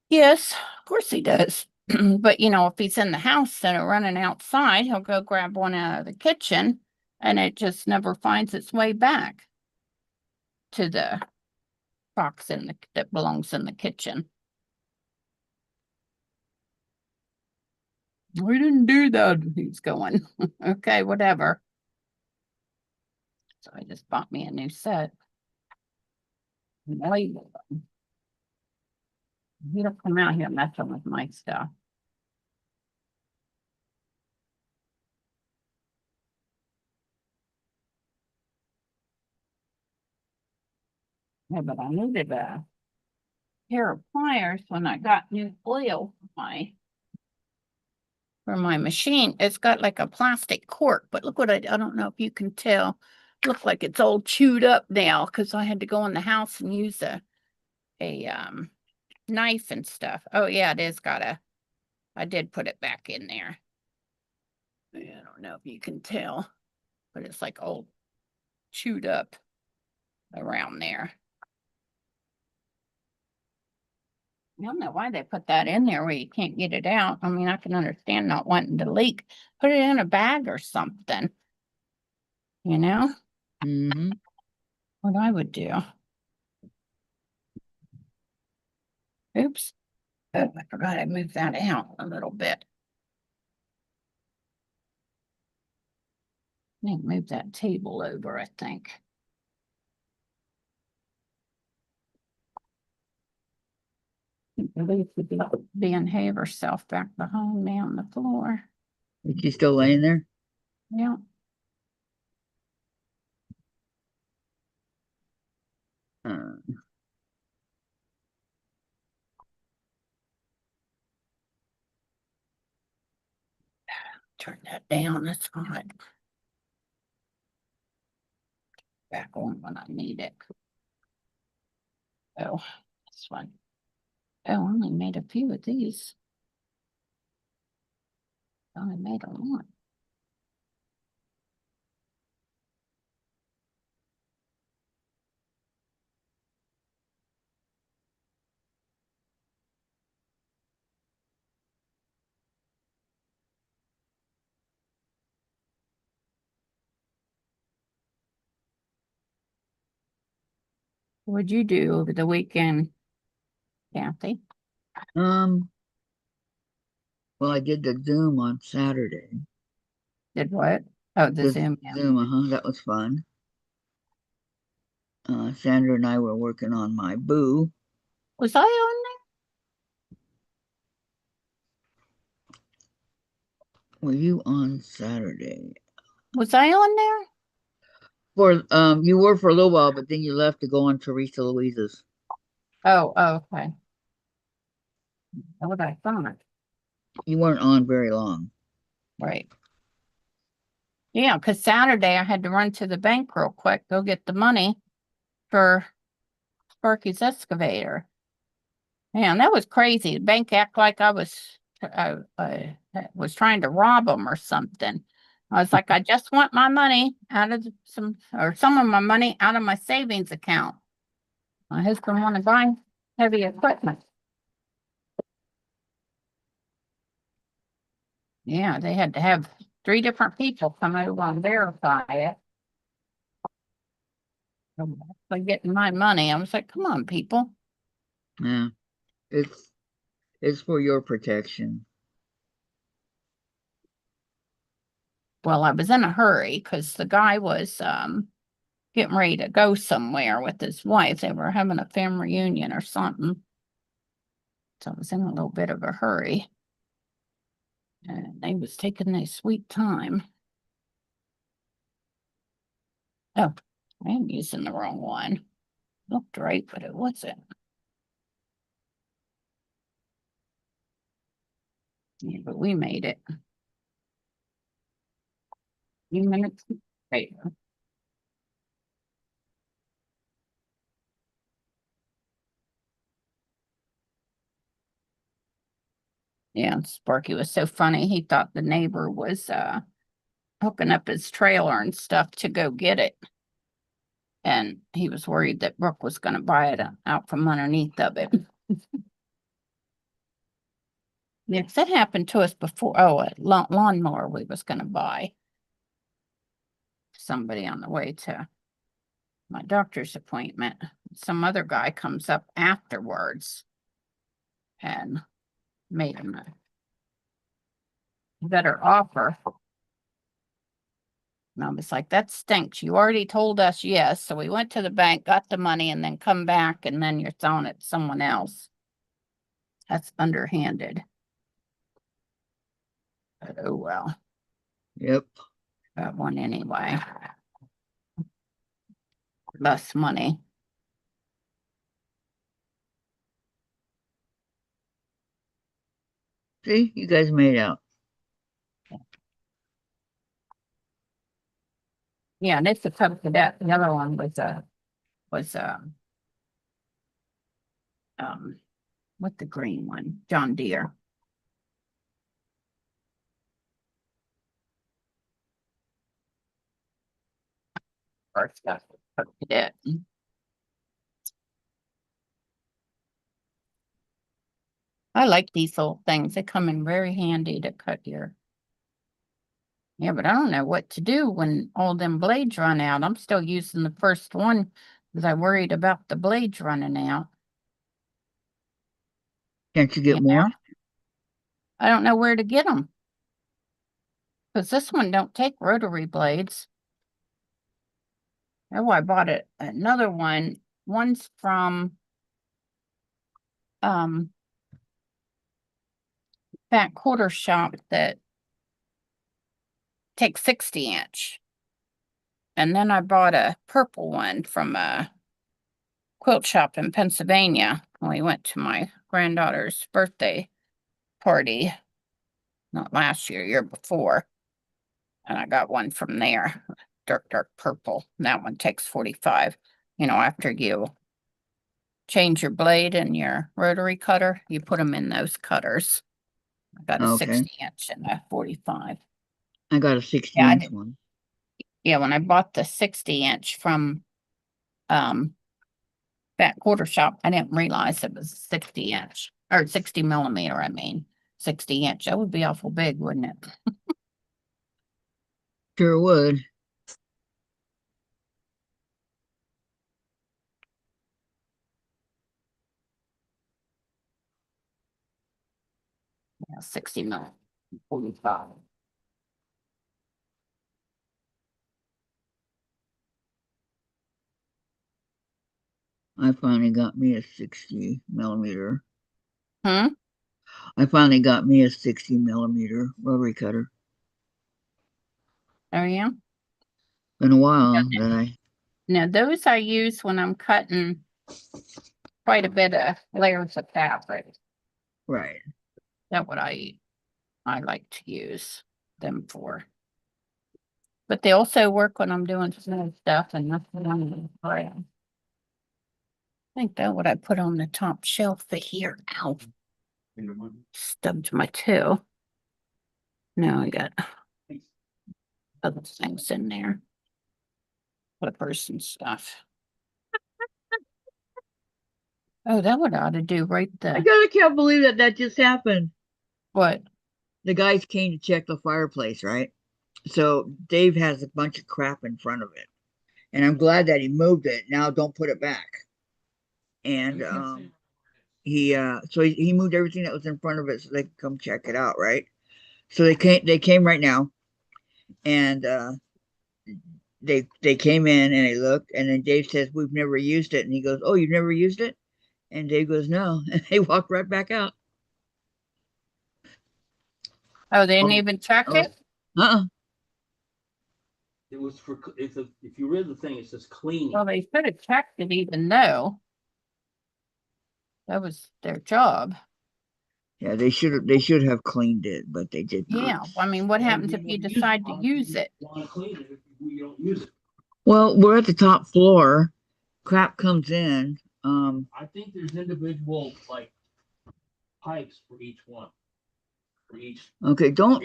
Yes, of course he does. But if he's in the house and running outside, he'll go grab one out of the kitchen and it just never finds its way back to the box that belongs in the kitchen. We didn't do that, he's going. Okay, whatever. So I just bought me a new set. Label them. You don't come out here messing with my stuff. Yeah, but I needed a pair of pliers when I got new oil for my machine. It's got like a plastic cork, but look what I don't know if you can tell. look like it's all chewed up now because I had to go in the house and use a knife and stuff. Oh yeah, it is I did put it back in there. I don't know if you can tell, but it's like all chewed up around there. I don't know why they put that in there where you can't get it out. I mean, I can understand not wanting to leak. Put it in a bag or something, you know? Mm-hmm. What I would do. Oops. Oh, I forgot I moved that out a little bit. I need to move that table over, I think. Lucy being have herself back behind me on the floor. Is she still laying there? Yeah. Uh, Turn that down. That's hot. Back on when I need it. Oh, this one. Oh, I only made a few of these. I only made a lot. What'd you do over the weekend, Kathy? um, well, I did the Zoom on Saturday. Did what? Oh, the The Zoom. Yeah. Zoom, that was fun. Sandra and I were working on my boo. Was I on Were you on Saturday? there? Was I on there? For you were for a little while, but then you left to go on Teresa Louise's. Oh, okay. What I thought. You weren't on very long. Right. Yeah, because Saturday I had to run to the bank real quick, go get the money for Sparky's excavator. Man, that was crazy. The bank act like I was trying to rob them or something. I was like, I just want my money out of some of my money out of my savings account. My husband wanted to buy heavy equipment. Yeah, they had to have 3 different people come over and verify it. By getting my money, I was like, come on, people. Yeah, it's it's for your protection. Well, I was in a hurry because the guy was getting ready to go somewhere with his wife. They were having a family reunion or something. So I was in a little bit of a hurry. And they was taking their sweet time. Oh, I am using the wrong one. Looked right, but it wasn't. Yeah, but we made it. Few minutes later. Yeah, Sparky was so funny. He thought the neighbor was hooking up his trailer and stuff to go get it. And he was worried that Brooke was going to buy it out from underneath of it. Yes, that happened to us before. Oh, a lawnmower we was going to buy. Somebody on the way to my doctor's appointment. Some other guy comes up afterwards and made him a better offer. And I was like, that stinks. You already told us yes. So we went to the bank, got the money, and then come back, and then you're throwing it to someone else. That's underhanded. But oh well. Yep. Got one anyway. Less money. See, you guys made out. Yeah, and it's a Cub Cadet. The other one was what the green one? John Deere. Or stuff. Cub Cadet. I like these little things. They come in very handy to cut your. Yeah, but I don't know what to do when all them blades run out. I'm still using the first one because I worried about the blades running out. Can't you get You more? know, I don't know where to get them because this one don't take rotary blades. Oh, I bought it another one. One's from that quarter shop that takes 60-inch. And then I bought a purple one from a quilt shop in Pennsylvania when we went to my granddaughter's birthday party. Not last year, year before. And I got one from there, dark purple. And that one takes 45. You know, after you change your blade and your rotary cutter, you put them in those cutters. I got a Okay. 60-inch and a 45. I got a 60 Yeah, inch one. yeah, when I bought the 60-inch from that quarter shop, I didn't realize it was 60-inch or 60 millimeter. I mean, 60-inch. That would be awful big, wouldn't it? Sure would. Yeah, 60 millimeter. 45. I finally got me a 60 millimeter. Hmm? I finally got me a 60 millimeter rotary cutter. Oh yeah. Been a while that I. Now those I use when I'm cutting quite a bit of layers of fabric. Right. That's what I like to use them for. But they also work when I'm doing small stuff and that's what I'm gonna try. I think that's what I put on the top shelf for here. Ow. Stubbed my toe. Now I got other things in there. Clippers and stuff. Oh, that would ought to do right I there. can't believe that that just happened. What? The guys came to check the fireplace, right? So Dave has a bunch of crap in front of it, and I'm glad that he moved it. Now don't put it back. And he moved everything that was in front of it so they could come check it out, right? So they came right now, and they came in and they looked, and then Dave says we've never used it, and he goes, oh, you've never used it? And Dave goes, no, and they walked right back out. Oh, they didn't Oh, even check oh, it? uh-uh. It was for if you read the thing, it says cleaning. Well, they should have checked it even though that was their job. Yeah, they should have cleaned it, but they did not. Yeah. I mean, what happens if you decide to use it? Want to clean it if you don't use it. Well, we're at the top floor. Crap comes in. I think there's individual like pipes for each one. For each. Okay, don't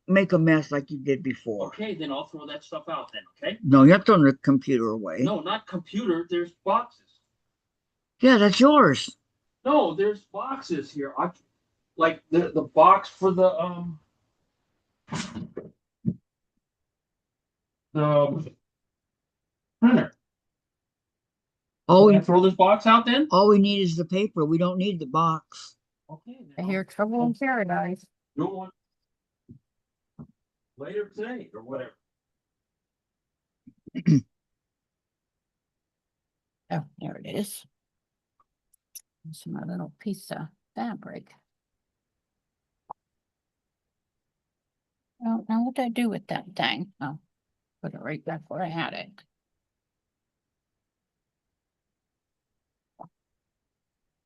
make a mess like you did before. Okay, then I'll throw that stuff out then. Okay. No, you have to throw the computer away. No, not computer. There's boxes. Yeah, that's yours. No, there's boxes here. I like the box for the printer. All Can I we throw this box out then? all we need is the paper. We don't need the box. Okay. I hear trouble in paradise. You want later today or whatever. Oh, there it is. It's my little piece of fabric. I don't know what I do with that thing. Oh, put it right back where I had it.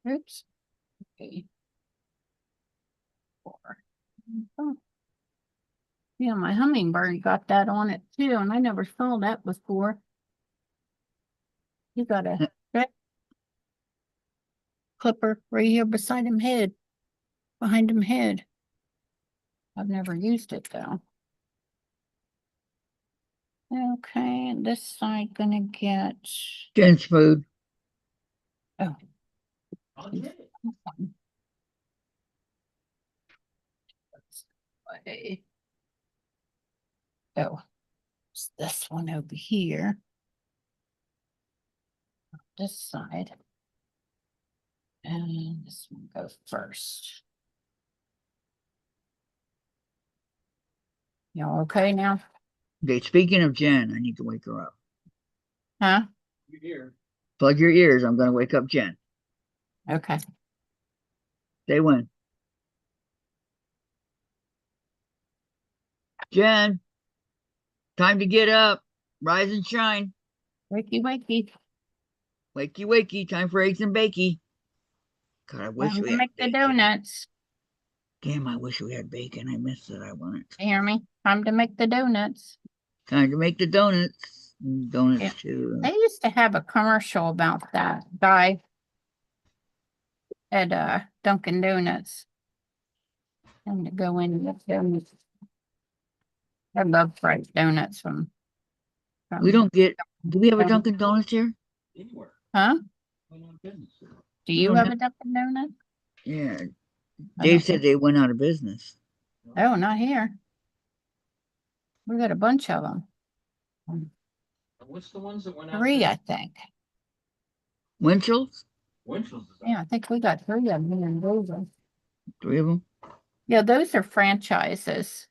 Oops. Okay. 4. Oh. Yeah, my hummingbird got that on it too, and I never saw that before. You got a red clipper right here beside him head, behind him head. I've never used it though. Okay, and this side gonna get, Jen's food. oh, I'll get it. way. Oh, it's this one over here. This side. And this one goes first. Y'all okay now? Okay, speaking of Jen, I need to wake her up. Huh? You here? Plug your ears. I'm going to wake up Jen. Okay. Say when. Jen, time to get up. Rise and shine. Wakey, wakey. Wakey, wakey. Time for eggs and bakey. God, I wish Time we to had make the bacon. donuts. Damn, I wish we had bacon. I missed it. I want it. You hear me? Time to make the donuts. Time to make the donuts. Donuts Yeah. too. They used to have a commercial about that guy at Dunkin' Donuts. And to go in with donuts. I love fried donuts We don't get. Do we have a Dunkin'. Dunkin' Donuts here? Anywhere. Huh? Went out of business. Do We you don't have have- a Dunkin' Donut? Yeah. I Dave don't said they went out of business. Oh, not here. We got a bunch of them. What's the ones that went out? Three, I think. Winchell's? Winchell's is Yeah, I think we got three of them in Dover. 3 of them. Yeah, those are franchises.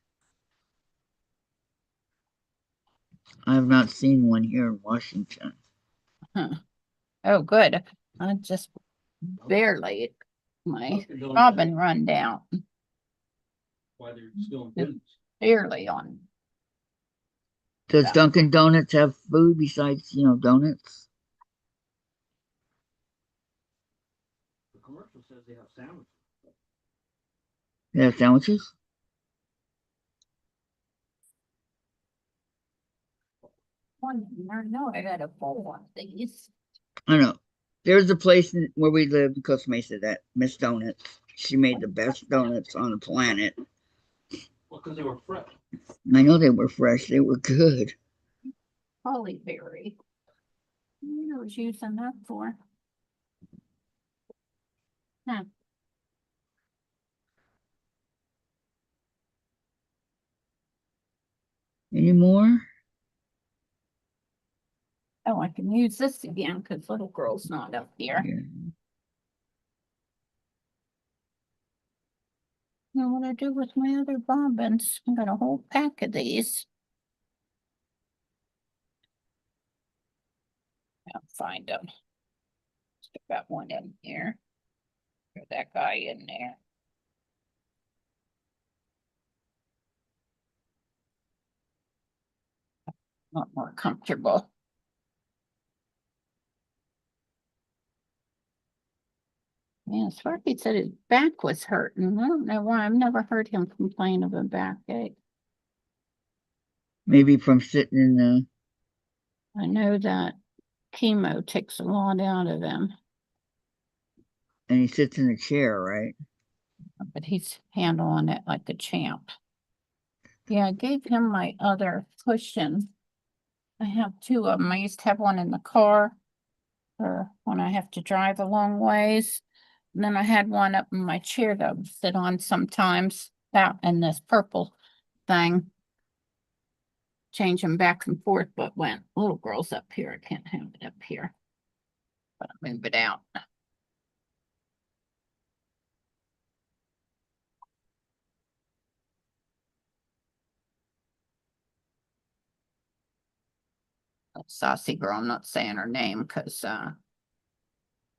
I have not seen one here in Washington. Huh. Oh, good. I just barely, my Dunkin' Donuts, Robin run down, why they're still in business. barely on. Does Yeah. Dunkin' Donuts have food besides, donuts? The commercial says they have sandwiches. They have sandwiches? I know I got a full one of these. I know. There's a place where we live in Costa Mesa that Miss Donuts. She made the best donuts on the planet. Well, because they were fresh. I know they were fresh. They were good. Hollyberry. What I was using that for? Huh. Any more? Oh, I can use this again because little girl's not up here. Yeah. Now what I do with my other bobbins? I got a whole pack of these. I'll find them. Stick that one in here. Put that guy in there. Not more comfortable. Yeah, Sparky said his back was hurting. I don't know why. I've never heard him complain of a backache. Maybe from sitting in the. I know that chemo takes a lot out of him, And he sits in a chair, right? but he's handling it like a champ. Yeah, I gave him my other cushion. I have two of them. I used to have one in the car for when I have to drive a long ways. And then I had one up in my chair that I would sit on sometimes, that and this purple thing. Change them back and forth, but when little girl's up here, I can't have it up here. But I move it out. That saucy girl, I'm not saying her name because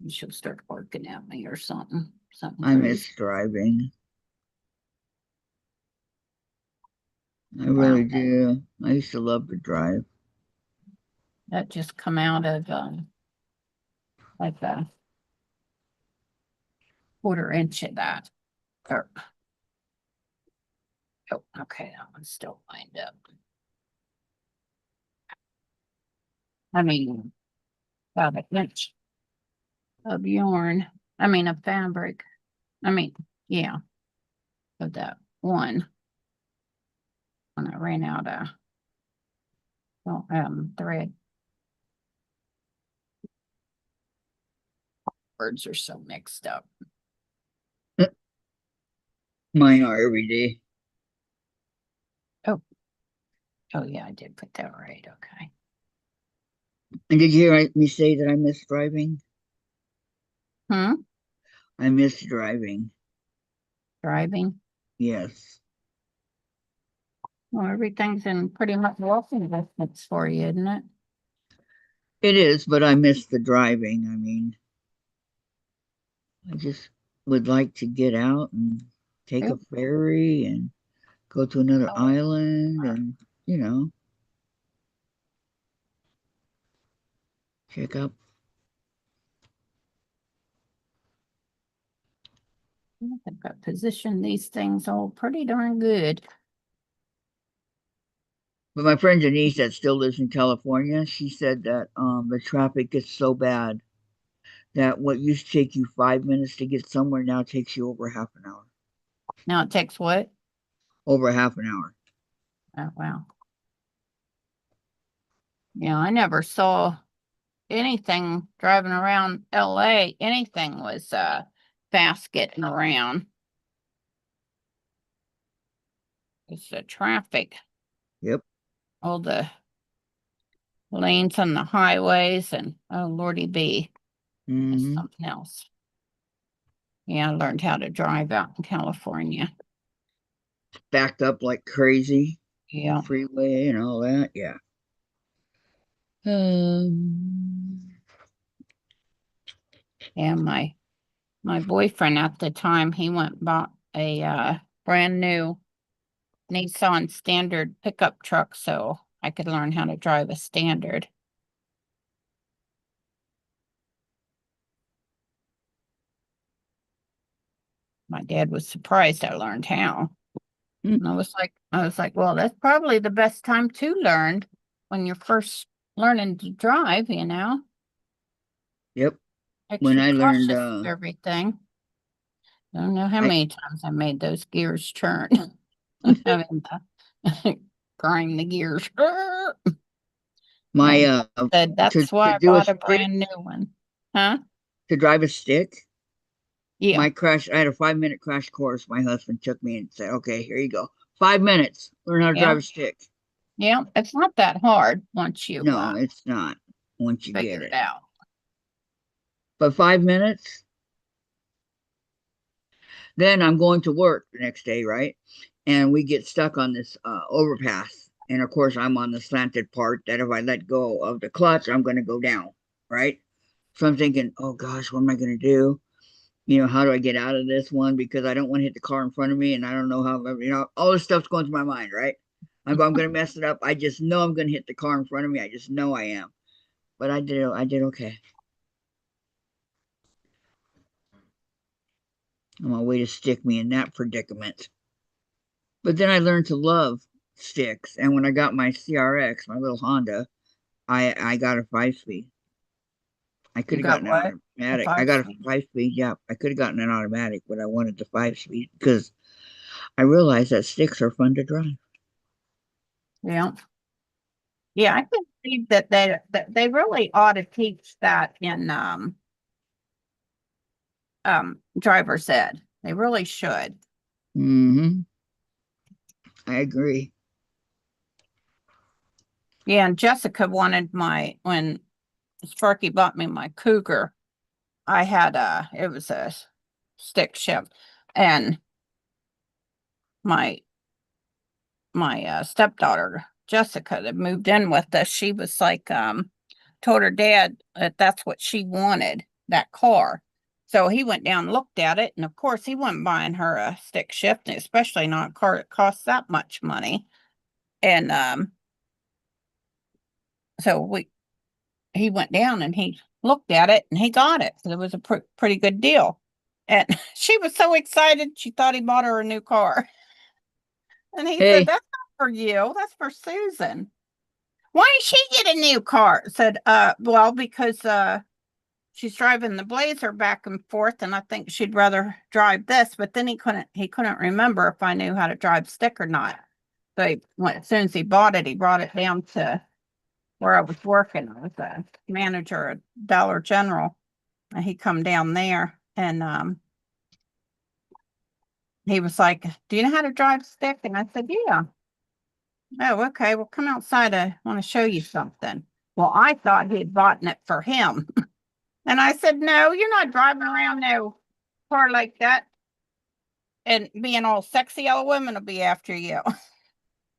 she'll start barking at me or something. I miss driving. I really do. I used to love to drive. That just come out of like a quarter inch of that. Or Oh, okay, that one's still lined up. I mean, about an inch of yarn. I mean, of fabric. I mean, yeah, of that one. When I ran out of thread. Words are so mixed up. Mine are every day. Oh yeah, I did put that right. Okay. And did you hear me say that I miss driving? Hmm. I miss driving. Driving. Yes. Well, everything's in pretty much walking distance for you, isn't it? It is, but I miss the driving. I mean, I just would like to get out and take a Yep. ferry and go to another Oh, island and, you know, check out. I think I positioned these things all pretty darn good. But my friend Denise that still lives in California, she said that the traffic gets so bad that what used to take you 5 minutes to get somewhere now takes you over half an hour. Now it takes what? Over half an hour. Oh, wow. Yeah, I never saw anything driving around LA. Anything was fast getting around. It's the traffic, Yep. all the lanes on the highways, and oh lordy be, it's Mm-hmm. something else. Yeah, I learned how to drive out in California. Backed up like crazy. Yeah. Freeway and all that. Yeah. Um, And my boyfriend at the time, he went and bought a brand new Nissan Standard pickup truck so I could learn how to drive a Standard. My dad was surprised I learned how. And I was like, well, that's probably the best time to learn when you're first learning to drive, you know. yep. Makes When you I learned, cautious of everything. I don't know how I many times I made those gears turn. Having to grind the gears. my And said to that's why I do a bought a stick brand new one. Huh? to drive a stick. Yeah. My crash. I had a 5 minute crash course. My husband took me and said, "Okay, here you go. 5 minutes. Learn how to Yeah. drive a stick." Yeah. It's not that hard once you No, it's not. Once you get figure it it, out. but 5 minutes. Then I'm going to work the next day, right? And we get stuck on this overpass. And of course, I'm on the slanted part that if I let go of the clutch, I'm going to go down, right? So I'm thinking, oh gosh, what am I going to do? You know, how do I get out of this one? Because I don't want to hit the car in front of me and I don't know how, you know, all this stuff's going through my mind, right? I'm going to mess it up. I just know I'm going to hit the car in front of me. I just know I am. But I did okay. On my way to stick me in that predicament. But then I learned to love sticks. And when I got my CRX, my little Honda, I got a 5 speed. I could You have got gotten an what? A automatic. I five got a speed? 5 speed. Yeah, I could have gotten an automatic, but I wanted the 5 speed because I realized that sticks are fun to drive. Yeah. Yeah, I can see that they really ought to teach that in driver's ed. They really should. Mm-hmm. I agree. Yeah, and Jessica wanted when Sparky bought me my Cougar, I had it was a stick shift, and my stepdaughter Jessica that moved in with us, she was like told her dad that that's what she wanted, that car. So he went down and looked at it, and of course he wasn't buying her a stick shift, especially not a car that costs that much money. And so he went down and he looked at it and he got it. It was a pretty good deal. And she was so excited, she thought he bought her a new car. And he Hey. said, that's not for you. That's for Susan. Why did she get a new car? I said, well, because she's driving the Blazer back and forth, and I think she'd rather drive this. But then he couldn't remember if I knew how to drive stick or not. So as soon as he bought it, he brought it down to where I was working. I was a manager at Dollar General, and he come down there, and he was like, "Do you know how to drive stick?" And I said, "Yeah." Oh, okay. Well, come outside. I want to show you something. Well, I thought he had bought it for him. And I said, "No, you're not driving around no car like that. And being all sexy old women will be after you."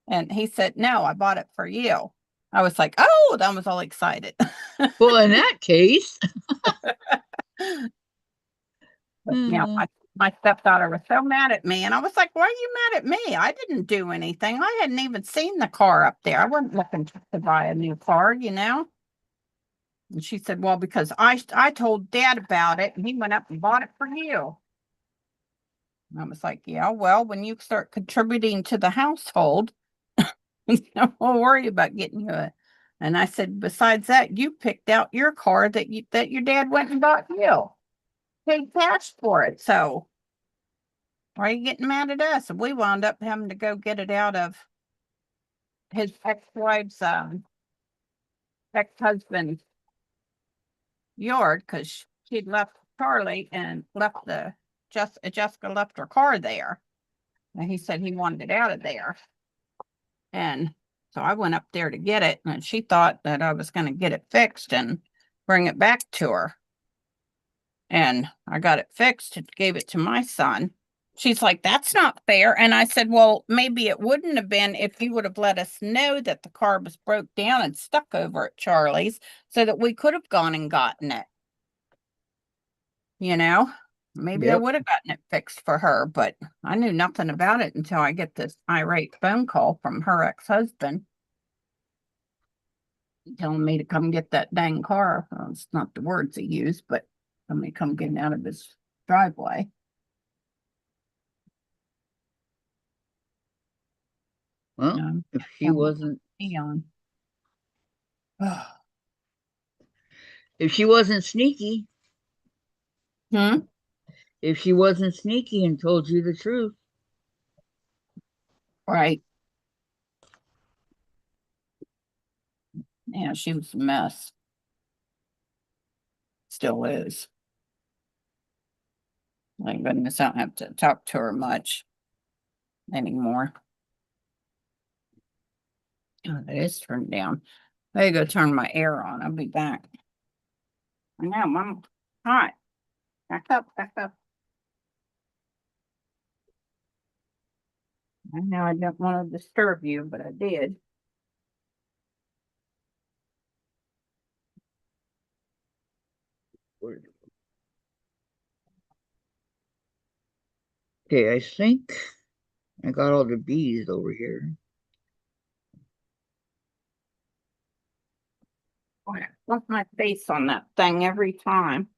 And he said, "No, I bought it for you." I was like, "Oh," I was all excited. Well, in that case. But, my stepdaughter was so mad at me. And I was like, "Why are you mad at me? I didn't do anything. I hadn't even seen the car up there. I wasn't looking to buy a new car, you know?" And she said, "Well, because I told Dad about it, and he went up and bought it for you." And I was like, "Yeah, well, when you start contributing to the household, we'll worry about getting you a." And I said, "Besides that, you picked out your car that your dad went and bought you. Paid cash for it. So why are you getting mad at us?" And we wound up having to go get it out of his ex-wife's ex-husband's yard, because she'd left Charlie and left Jessica left her car there. And he said he wanted it out of there. And so I went up there to get it, and she thought that I was going to get it fixed and bring it back to her. And I got it fixed and gave it to my son. She's like, "That's not fair." And I said, "Well, maybe it wouldn't have been if you would have let us know that the car was broke down and stuck over at Charlie's, so that we could have gone and gotten it. You know, maybe I Yep. would have gotten it fixed for her, but I knew nothing about it until I get this irate phone call from her ex-husband telling me to come get that dang car. Well, it's not the words he used, but somebody come getting out of his driveway. Well, Um, if she wasn't Neon. if she wasn't sneaky, Hmm? if she wasn't sneaky and told you the truth. Right. Yeah, she was a mess. Still is. Thank goodness I don't have to talk to her much anymore. Oh, it is turned down. I gotta go turn my air on. I'll be back. I know, Mom. Hot. Back up, back up. I know I didn't want to disturb you, but I did. Okay, I think I got all the bees over here. Boy, I lump my face on that thing every time.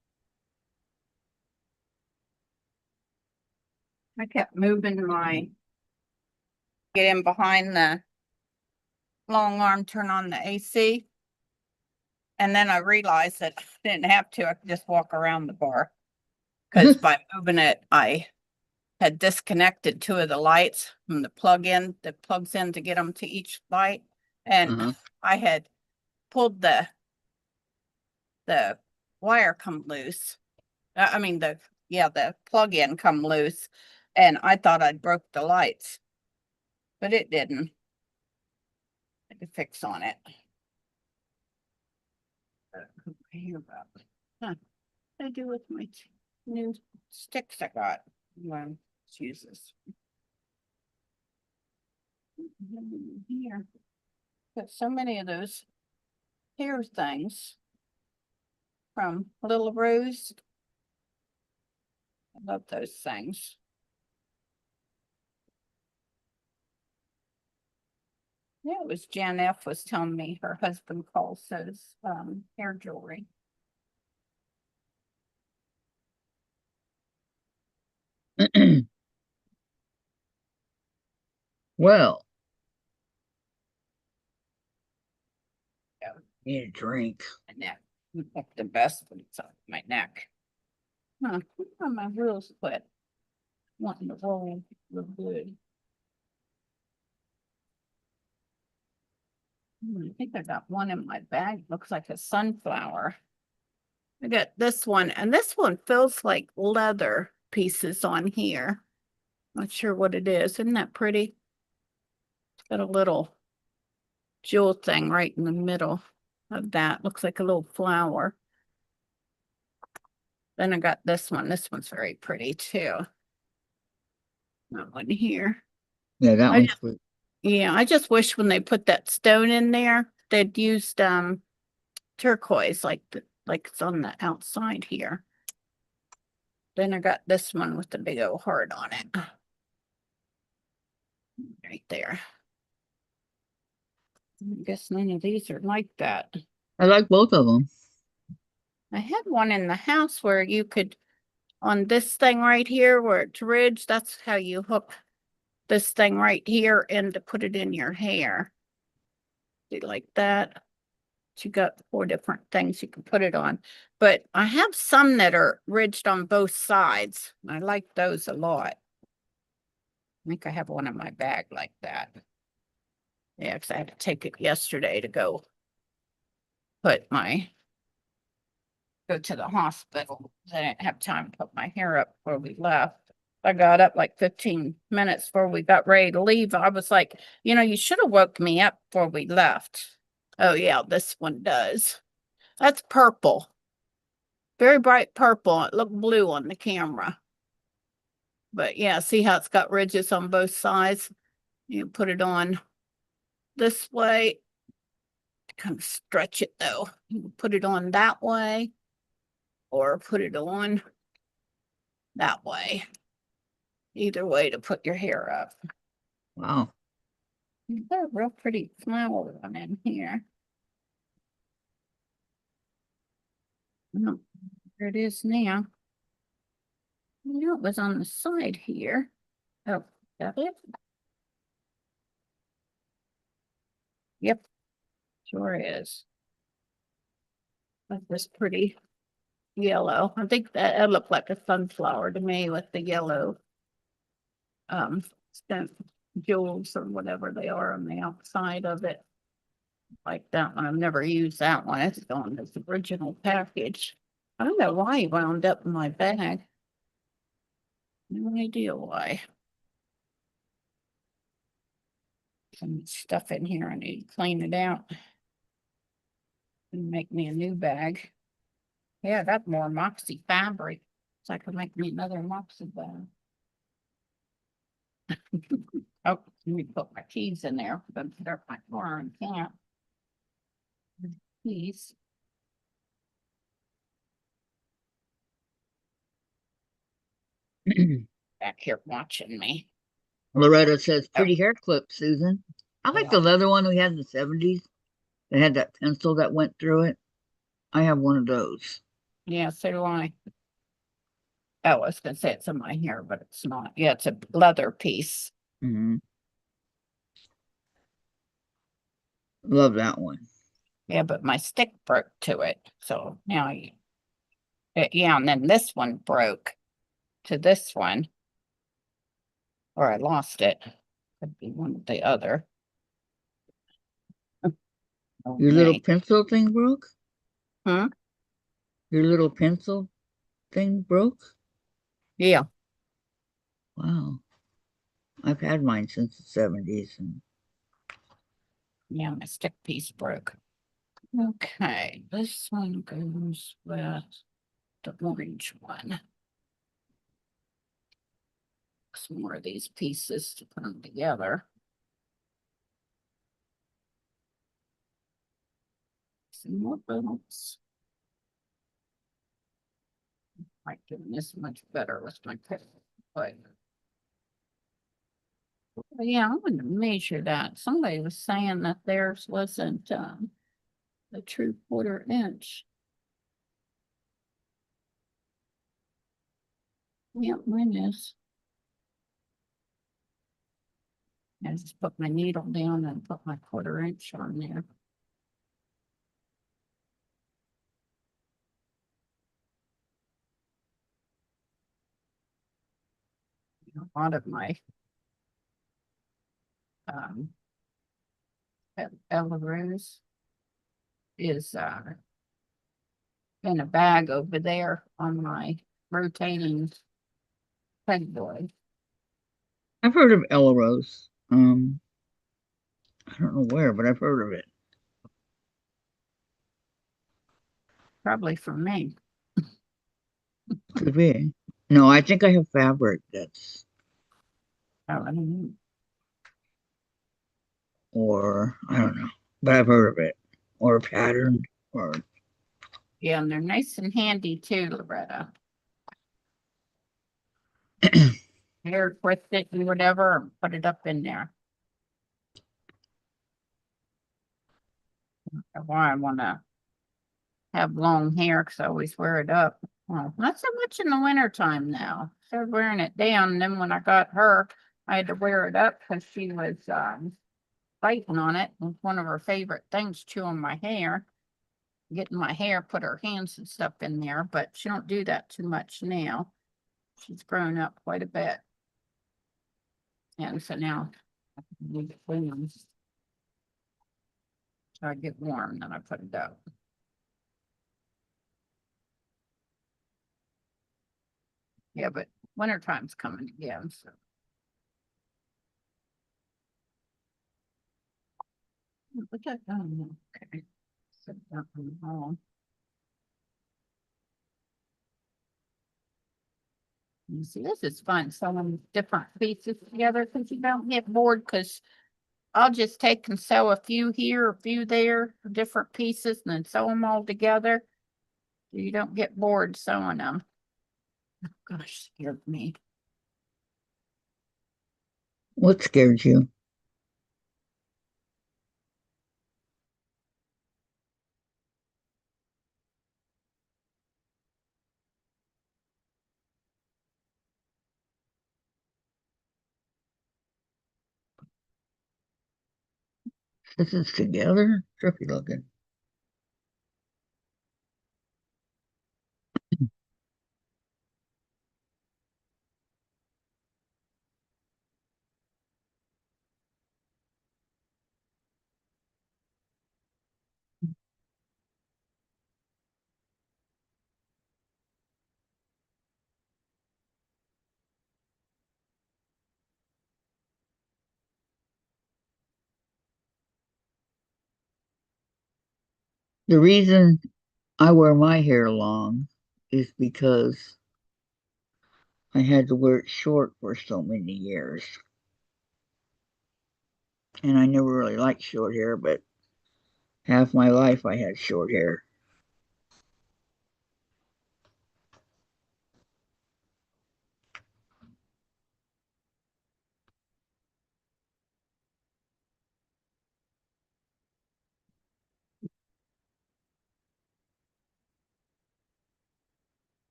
I kept moving get in behind the long arm, turn on the AC. And then I realized that I didn't have to. I could just walk around the bar. Because by moving it, I had disconnected two of the lights from the plug-in that plugs in to get them to each light. And I had pulled the wire come loose. I mean, the plug-in come loose. And I thought I'd broke the lights, but it didn't. I could fix on it. Hear about it. Huh. What do I do with my new sticks I got? Well, let's use this. Here. Got so many of those hair things from Little Rose. I love those things. Yeah, it was Jan F was telling me her husband calls those hair jewelry. Well, Yeah. need a drink. My neck. Look the best when it's on my neck. Huh, where are my wheels quit? Wanting to roll real good. I think I got one in my bag. Looks like a sunflower. I got this one, and this one feels like leather pieces on here. Not sure what it is. Isn't that pretty? It's got a little jewel thing right in the middle of that. Looks like a little flower. Then I got this one. This one's very pretty too. That one here. Yeah, that I one's just, good. yeah, I just wish when they put that stone in there, they'd used turquoise like it's on the outside here. Then I got this one with the big old heart on it. Right there. I guess none of these are like that. I like both of them. I had one in the house where you could, on this thing right here where it's ridged, that's how you hook this thing right here and to put it in your hair. See, like that. You got 4 different things you can put it on. But I have some that are ridged on both sides. I like those a lot. I think I have one in my bag like that. Yeah, because I had to take it yesterday to go to the hospital. I didn't have time to put my hair up before we left. I got up like 15 minutes before we got ready to leave. I was like, you should have woke me up before we left. Oh yeah, this one does. That's purple. Very bright purple. It looked blue on the camera. But yeah, see how it's got ridges on both sides? You put it on this way. Kind of stretch it though. You can put it on that way or put it on that way. Either way to put your hair up. Wow. You've got a real pretty flower one in here. Oh, there it is now. I knew it was on the side here. Oh, got it? Yep, sure is. Like this pretty yellow. I think that it looked like a sunflower to me with the yellow stone jewels or whatever they are on the outside of it. Like that one. I've never used that one. It's on this original package. I don't know why he wound up in my bag. No idea why. Some stuff in here. I need to clean it out and make me a new bag. Yeah, I got more moxie fabric. So I could make me another moxie bag. Oh, let me put my keys in there. I'm gonna put up my car and can't. Keys. Back here watching me. Loretta says, Oh, pretty hair clip, Susan. I like yeah. the leather one we had in the 70s. That had that pencil that went through it. I have one of those. Yeah, so do I. Oh, I was gonna say it's in my hair, but it's not. Yeah, it's a leather piece. Hmm. Love that one. Yeah, but my stick broke to it. So now yeah, and then this one broke to this one. Or I lost it. Could be one or the other. Your little Okay. pencil thing broke? Hmm? Your little pencil thing broke? Yeah. Wow. I've had mine since the 70s. And Yeah, my stick piece broke. Okay, this one goes with the orange one. Some more of these pieces to put them together. Some more bolts. Like doing this much better with my pick. But yeah, I'm gonna measure that. Somebody was saying that theirs wasn't a true 1/4 inch. Yeah, mine is. I just put my needle down and put my 1/4 inch on there. A lot of my Belarus is in a bag over there on my rotating pegboard. I've heard of Elrose. I don't know where, but I've heard of it. Probably from me. Could be. No, I think I have fabric that's, Oh, I don't know. or I don't know, but I've heard of it, or a pattern, or Yeah, and they're nice and handy too, Loretta. Hair twist it and whatever, and put it up in there. Why I want to have long hair because I always wear it up. Well, not so much in the winter time now. Started wearing it down, and then when I got her, I had to wear it up because she was biting on it. It was one of her favorite things, chewing my hair. Getting my hair, put her hands and stuff in there, but she don't do that too much now. She's grown up quite a bit. And so now I can leave it clean. So I get warm, then I put it up. Yeah, but wintertime's coming again, so. Put that down. Okay. Set that in the hall. You see, this is fun, sewing different pieces together because you don't get bored, because I'll just take and sew a few here, a few there, different pieces, and then sew them all together. You don't get bored sewing them. Oh, gosh, scared me. what scared you? This is together? Trippy looking. The reason I wear my hair long is because I had to wear it short for so many years. And I never really liked short hair, but half my life I had short hair.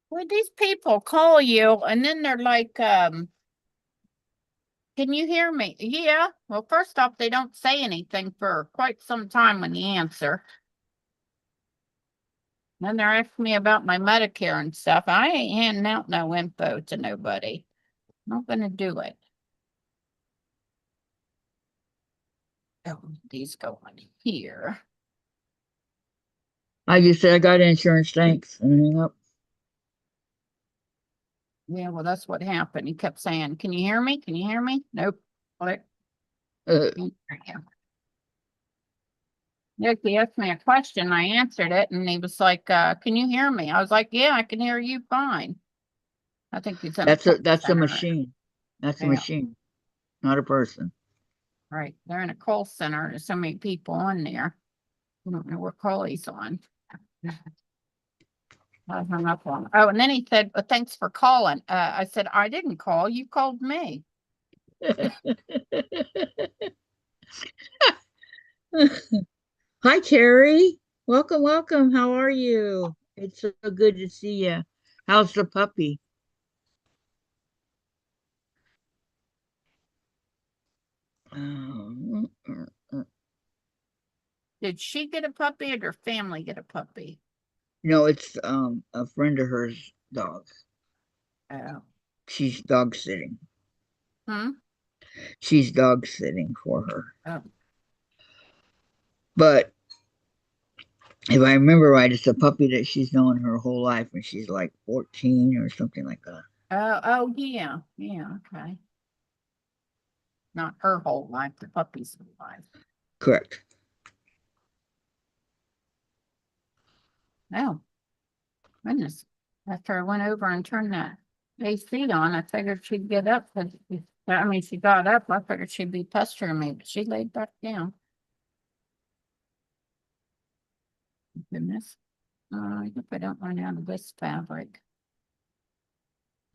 When these people call you and then they're like, can you hear me? Yeah. Well, first off, they don't say anything for quite some time when you answer. Then they're asking me about my Medicare and stuff. I ain't handing out no info to nobody. I'm not gonna do it. Oh, these go on here. I just said I got insurance, thanks, and hang up. Yeah, well, that's what happened. He kept saying, can you hear me? Can you hear me? Nope. What? Uh, Nick, he asked me a question. I answered it, and he was like, can you hear me? I was like, yeah, I can hear you fine. I think he's in that's a center. machine. That's a Yeah. machine, not a person. Right. They're in a call center. There's so many people on there. I don't know what call he's on. I hung up on him. Oh, and then he said, well, thanks for calling. I said, I didn't call. You called me. Hi, Terry. Welcome, welcome. How are you? It's so good to see you. How's the puppy? Um, Did she get a puppy or did her family get a puppy? no, it's a friend of hers dog. Oh. She's dog sitting. Hmm? She's dog sitting for her. Oh. But if I remember right, it's a puppy that she's known her whole life and she's like 14 or something like that. Oh, yeah. Yeah, okay. Not her whole life, the puppy's whole life. Correct. Oh, goodness. After I went over and turned that AC on, I figured she'd get up. I mean, she got up. I figured she'd be pestering me, but she laid back down. Goodness. I hope I don't run out of this fabric.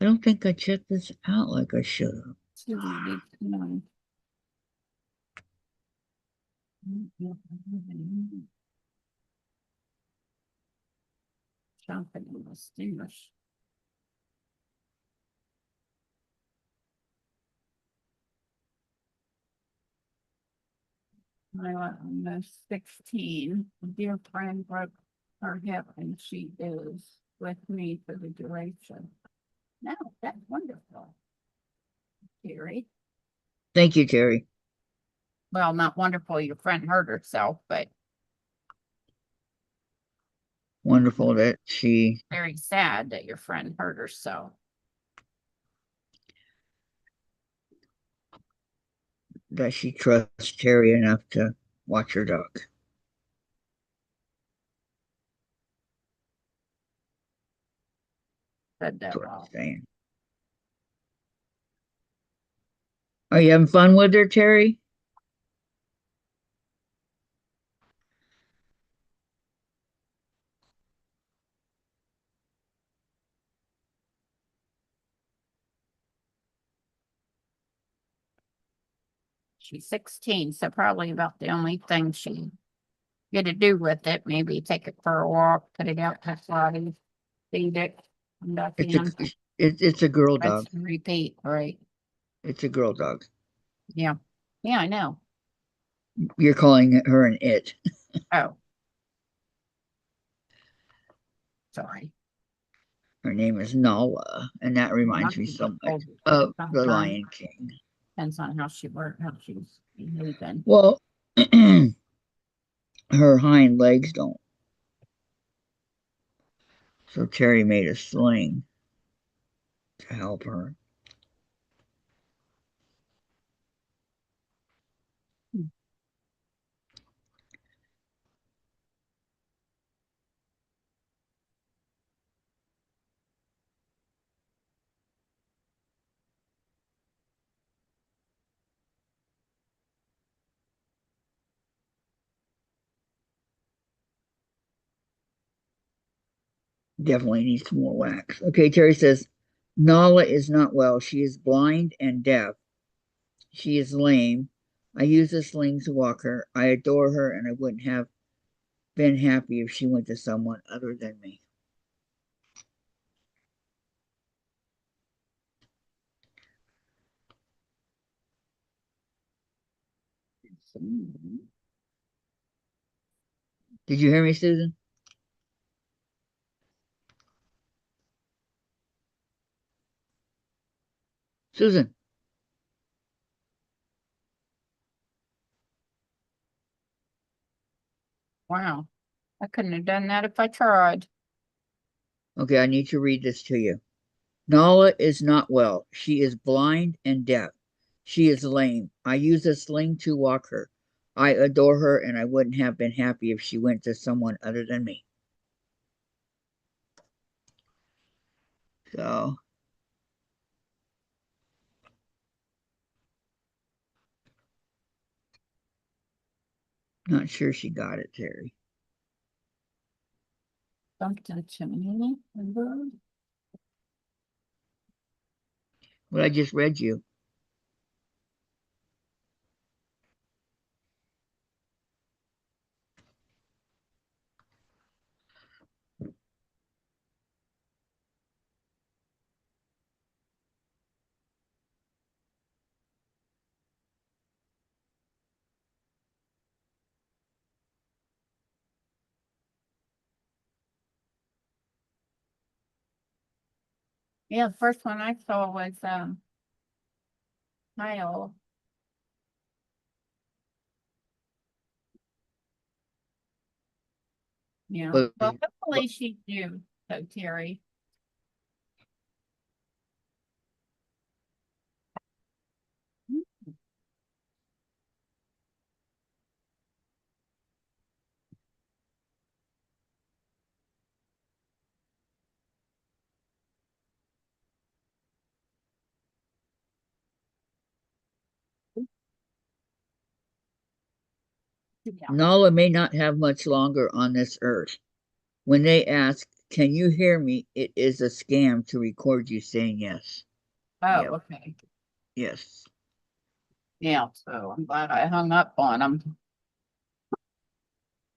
I don't think I checked this out like I should have. Susie did tonight. Shopping in the steamers. I on the 16. A dear friend broke her hip and she is with me for the duration. No, that's wonderful. Terry. Thank you, Terry. Well, not wonderful, your friend hurt herself, but Wonderful that very sad that your friend hurt herself. she trusts Terry enough to watch her dog. Said That's that what I'm well. saying. Are you having fun with her, Terry? She's 16, so probably about the only thing she get to do with it. Maybe take it for a walk, put it out to slide, feed it, come back It's a in, it's a girl rinse dog. and repeat, right? It's a girl dog. Yeah. Yeah, I know. You're calling her an it. Oh, sorry. Her name is Nala, and that reminds me so much of the Sometimes Lion King. depends on how she worked, how she's behaving. Well, her hind legs don't. So Terry made a sling to help her. Definitely needs more wax. Okay, Terry says, Nala is not well. She is blind and deaf. She is lame. I use a sling to walk her. I adore her, and I wouldn't have been happy if she went to someone other than me. Did you hear me, Susan? Susan. Wow. I couldn't have done that if I tried. Okay, I need to read this to you. Nala is not well. She is blind and deaf. She is lame. I use a sling to walk her. I adore her, and I wouldn't have been happy if she went to someone other than me. So, not sure she got it, Terry. Something to me. What I just read you. Yeah, the first one I saw was Kyle. Yeah. But, Well, hopefully she do, so Terry. Yeah. Nala may not have much longer on this earth. When they ask, "Can you hear me?" it is a scam to record you saying yes. Oh, Yep. okay. Yes. Yeah, so I'm glad I hung up on him.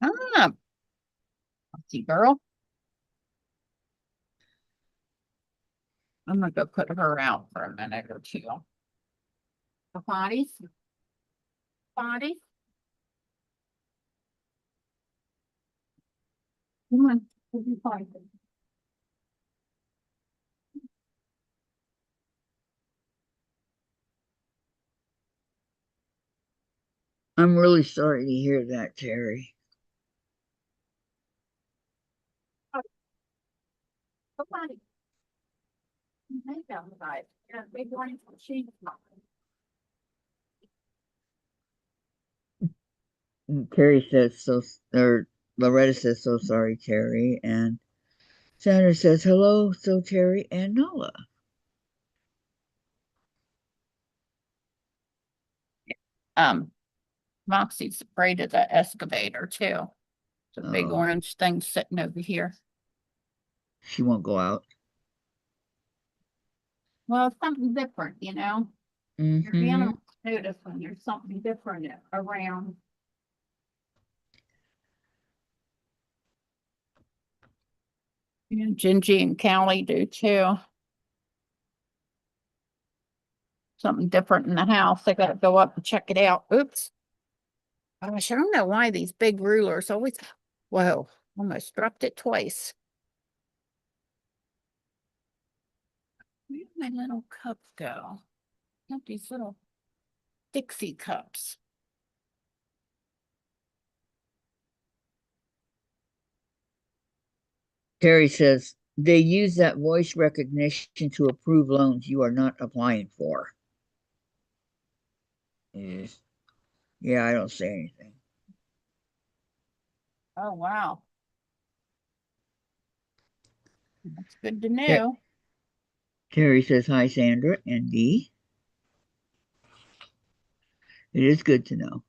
Ah, see, girl. I'm gonna go put her out for a minute or two. The potties? Potties? Come on, we'll be fine. I'm really sorry to hear that, Terry. Come on. Make outside. Yeah, big one for she's not. Terry says so, or Loretta says so sorry, Terry, and Sandra says hello, so Terry and Nala. Moxie's afraid of the excavator too. It's a big Oh, orange thing sitting over here. she won't go out. Well, it's something different, you know. Your Mm-hmm. animals notice when there's something different around. And Gingy and Callie do too. Something different in the house. They gotta go up and check it out. Oops. Gosh, I don't know why these big rulers always, whoa, almost dropped it twice. Where did my little cup go? Got these little Dixie cups. Terry says they use that voice recognition to approve loans you are not applying for. Yes. Yeah, I don't say anything. Oh, wow. That's good to Ter- know. Terry says hi, Sandra and Dee. It is good to know.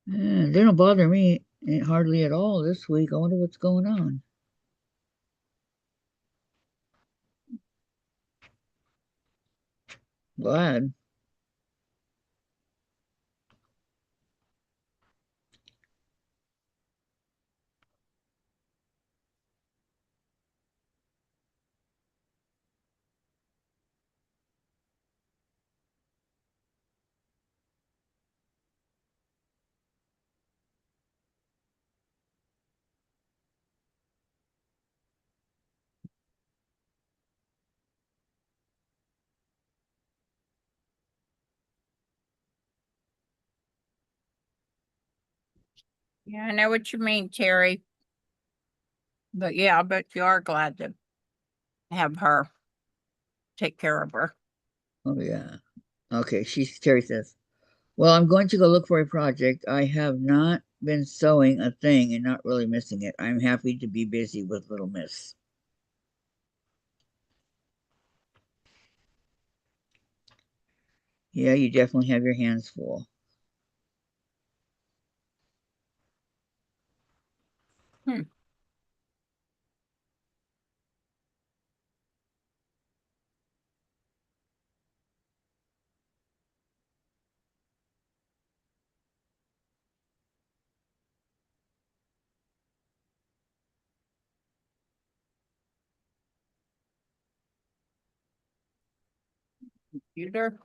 They don't bother me hardly at all this week. I wonder what's going on. Glad. Yeah, I know what you mean, Terry. But yeah, I bet you are glad to have her take care of her. Oh yeah. Okay. Terry says, "Well, I'm going to go look for a project. I have not been sewing a thing and not really missing it. I'm happy to be busy with Little Miss." Yeah, you definitely have your hands full. Hmm. Computer.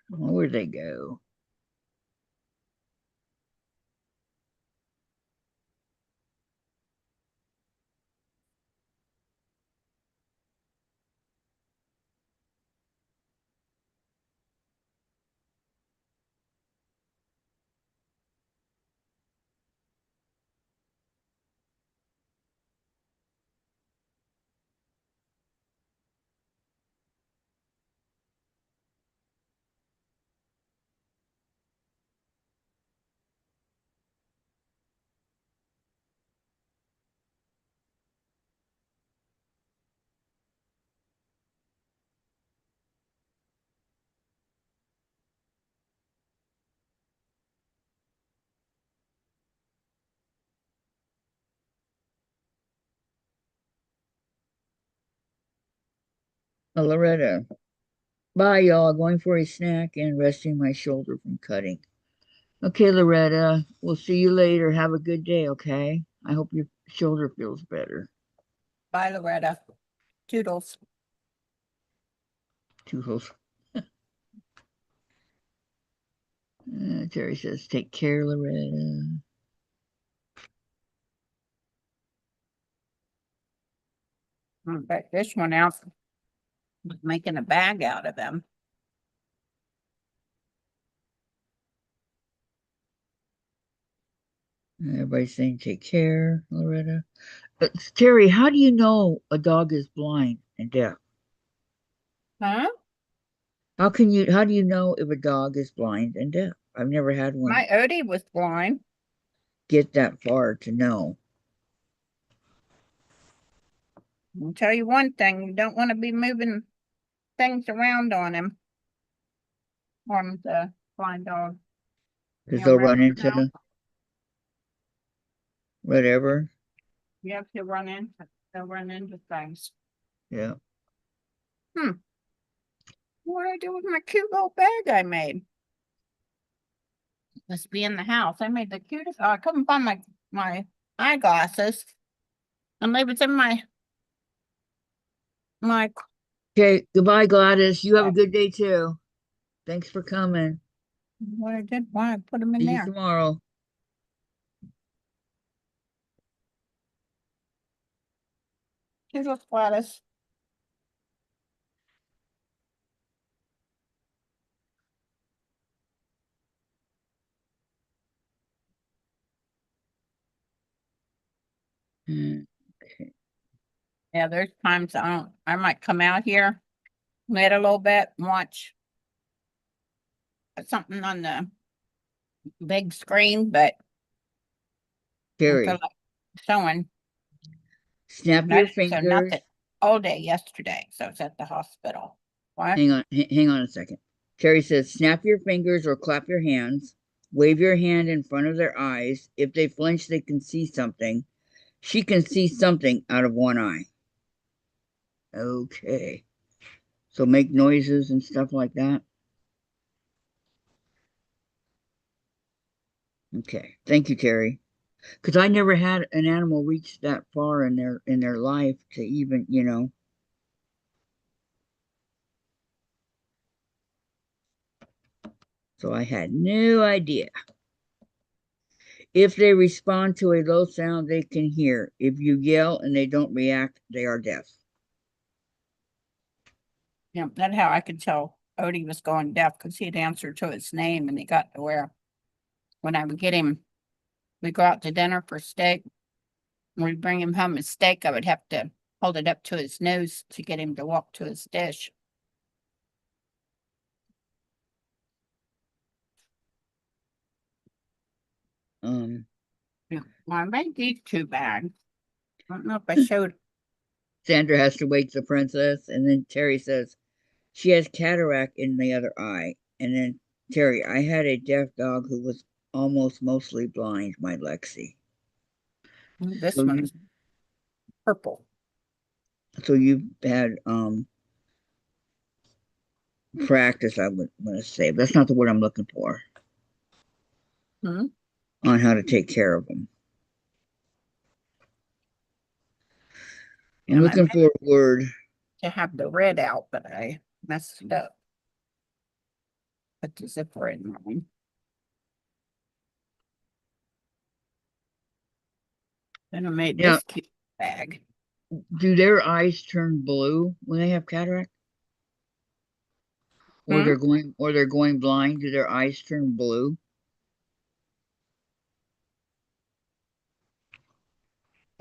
Where'd they go? Loretta. Bye, y'all. Going for a snack and resting my shoulder from cutting. Okay, Loretta. We'll see you later. Have a good day, okay? I hope your shoulder feels better. Bye, Loretta. Toodles. Toodles. Terry says, take care, Loretta. But this one out was making a bag out of them. Everybody's saying, take care, Loretta. Terry, how do you know a dog is blind and deaf? Huh? How do you know if a dog is blind and deaf? I've never had one My Odie was blind. get that far to know. I'll tell you one thing, you don't want to be moving things around on him. On the blind dog. Because You know, they'll around run the into house. whatever. You have to they'll run into things. Yeah. What do I do with my cute little bag I made? Must be in the house. I made the cutest. Oh, I couldn't find my eyeglasses, and they was in my. Okay. Goodbye, Gladys. You have a good day too. Thanks for coming. What I did, why I put them in See you there. tomorrow. Here's a Gladys. Okay. Yeah, there's times I might come out here, wait a little bit, and watch something on the big screen, but I feel Terry, like showing. snap I your didn't show nothing fingers. all day yesterday, so it's at the hospital. What? Hang on a second. Terry says, snap your fingers or clap your hands. Wave your hand in front of their eyes. If they flinch, they can see something. She can see something out of one eye. Okay. So make noises and stuff like that. Okay. Thank you, Terry. Because I never had an animal reach that far in their life to even, So I had no idea. If they respond to a low sound, they can hear. If you yell and they don't react, they are deaf. Yeah, that's how I could tell Odie was going deaf because he'd answer to his name and he got to where when I would get him, we go out to dinner for steak. When we bring him home a steak, I would have to hold it up to his nose to get him to walk to his dish. Yeah. Well, I made these two bags. I don't know if I showed. Sandra has to wake the princess, and then Terry says she has cataract in the other eye. And then Terry, I had a deaf dog who was almost mostly blind, my Lexi. This So one you is purple. so you've had practice, I would want to say. That's not the word I'm looking for. Hmm? On how to take care of them. I'm And I looking meant for a word. to have the red out, but I messed it up. put the zipper in mine. Then I made Yeah. this cute bag. Do their eyes turn blue when they have cataract? Or Hmm? they're going blind? Do their eyes turn blue?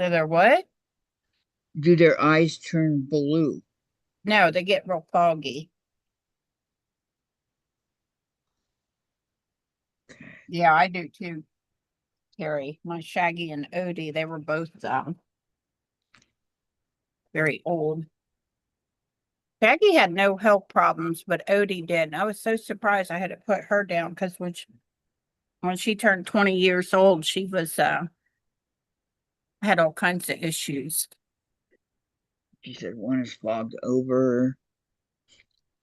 So they're what? Do their eyes turn blue? No, they get real foggy. Yeah, I do too, Terry. My Shaggy and Odie, they were both very old. Shaggy had no health problems, but Odie did. And I was so surprised I had to put her down because when she turned 20 years old, she was had all kinds of issues. She said one is fogged over.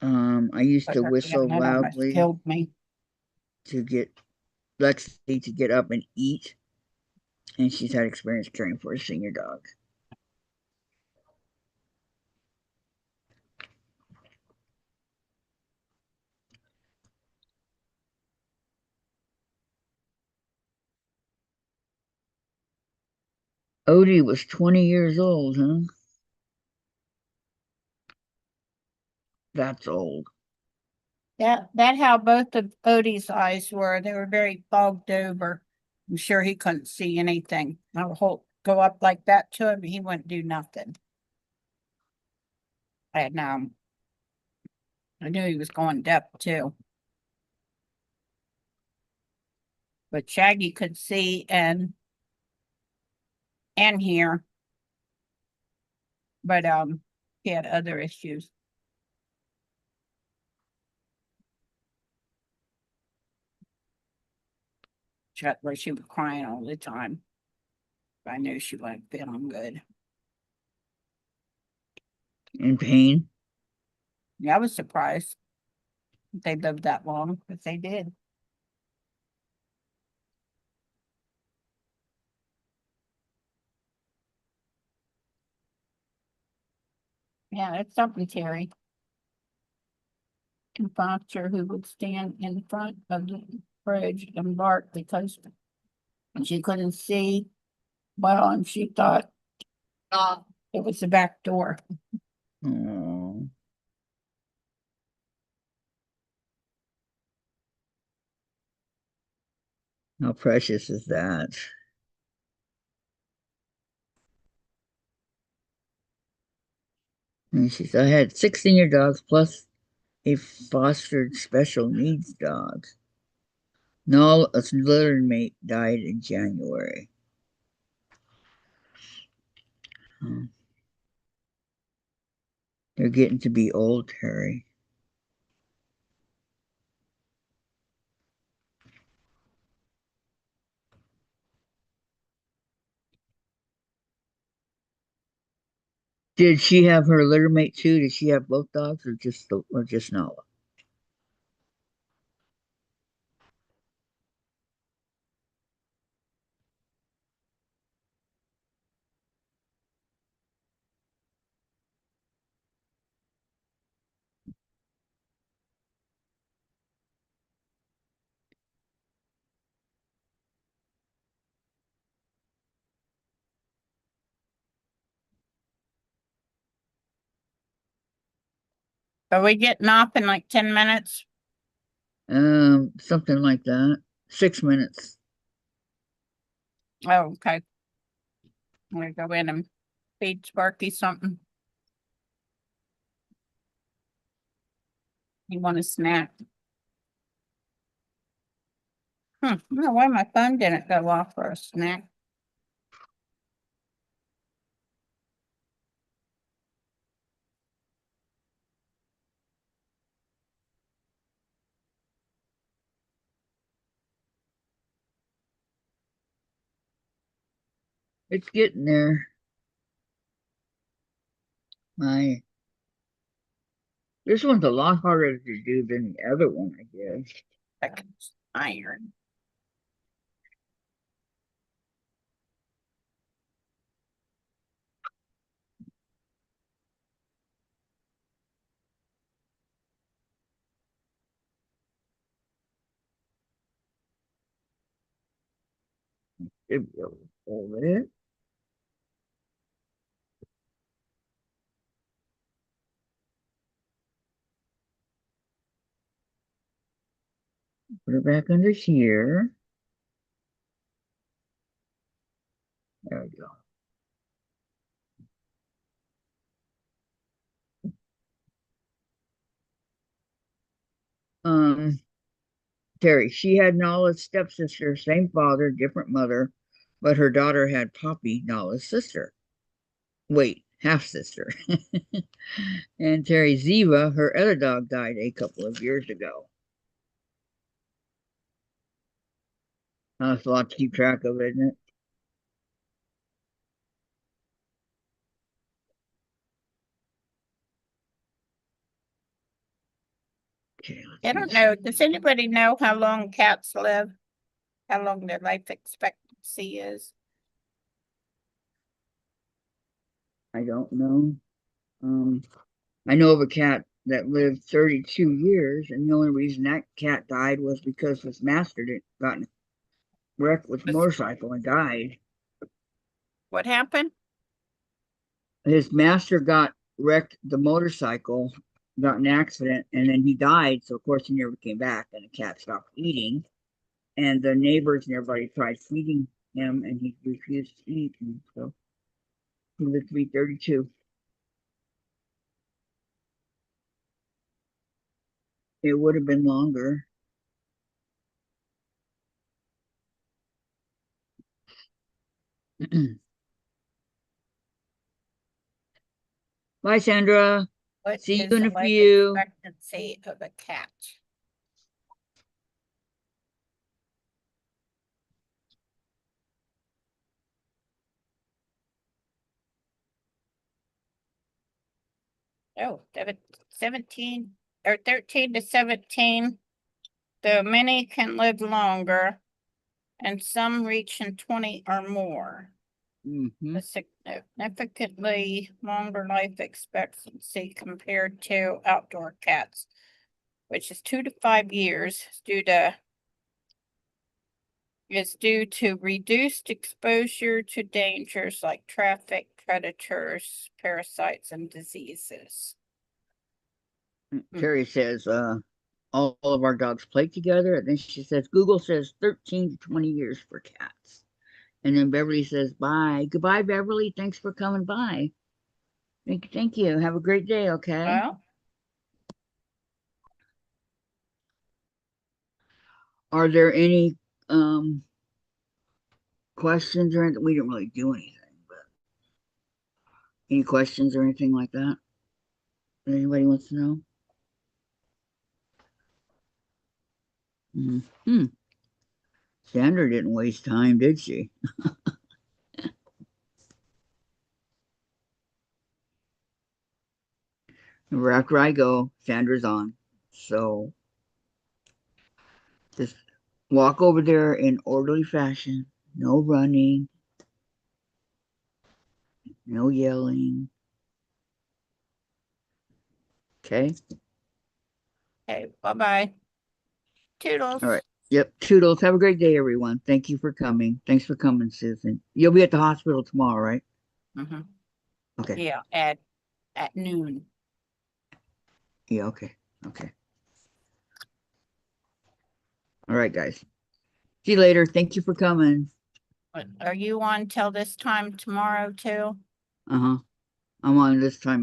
I used But to her whistle that almost loudly killed me. to get Lexi to get up and eat, and she's had experience caring for a senior dog. Odie was 20 years old, huh? That's old. That how both of Odie's eyes were. They were very fogged over. I'm sure he couldn't see anything. I would go up like that to him, he wouldn't do nothing. And I knew he was going deaf too. But Shaggy could see and hear, but he had other issues. Where she was crying all the time. I knew she wasn't feeling good. In pain? Yeah, I was surprised they lived that long, but they did. Yeah, it's something, Terry. A boxer who would stand in front of the fridge and bark because she couldn't see well and she thought it was the back door. Oh, how precious is that? And she said, I had 6 senior dogs plus a fostered special needs dog. No, a litter mate died in January. Oh, they're getting to be old, Harry. Did she have her litter mate too? Did she have both dogs or just Nala? Are we getting off in like 10 minutes? Something like that. 6 minutes. Oh, okay. I'm gonna go in and feed Sparky something. You want a snack? I don't know why my phone didn't go off for a snack. It's getting there. My This one's a lot harder to do than the other one, I guess. Like iron. Should be able to hold it. Put it back under here. There we go. Terry, she had Nala's stepsister, same father, different mother, but her daughter had Poppy, Nala's sister. Wait, half sister. And Terry Ziva, her other dog, died a couple of years ago. That's a lot to keep track of, isn't it? Okay, I don't know. Does anybody know how long cats live? How long their life expectancy is? I don't know. I know of a cat that lived 32 years, and the only reason that cat died was because his master got in a wreck with a motorcycle and died. What happened? His master got wrecked the motorcycle, got in an accident, and then he died. So of course he never came back, and the cat stopped eating. And the neighbors and everybody tried feeding him, and he refused to eat. And so he lived to be 32. It would have been longer. Bye, Sandra. What See is you in the a life few. expectancy of a cat? Oh, 17 or 13 to 17. Though many can live longer, and some reach in 20 or more. A significantly longer life expectancy compared to outdoor cats, which is 2 to 5 years, is due to reduced exposure to dangers like traffic, predators, parasites, and diseases. Terry says, all of our dogs play together. And then she says, Google says 13 to 20 years for cats. And then Beverly says, bye. Goodbye, Beverly. Thanks for coming by. Thank you. Have a great day, okay? Well, are there any questions or anything? We didn't really do anything, but any questions or anything like that? Anybody wants to know? Sandra didn't waste time, did she? After I go, Sandra's on. So just walk over there in orderly fashion. No running. No yelling. Okay? okay, bye-bye. Toodles. All right. Yep. Toodles. Have a great day, everyone. Thank you for coming. Thanks for coming, Susan. You'll be at the hospital tomorrow, right? Mm-hmm. Okay. Yeah, at noon. Yeah, okay. Okay. All right, guys. See you later. Thank you for coming. Are you on till this time tomorrow too? Uh-huh. I'm on this time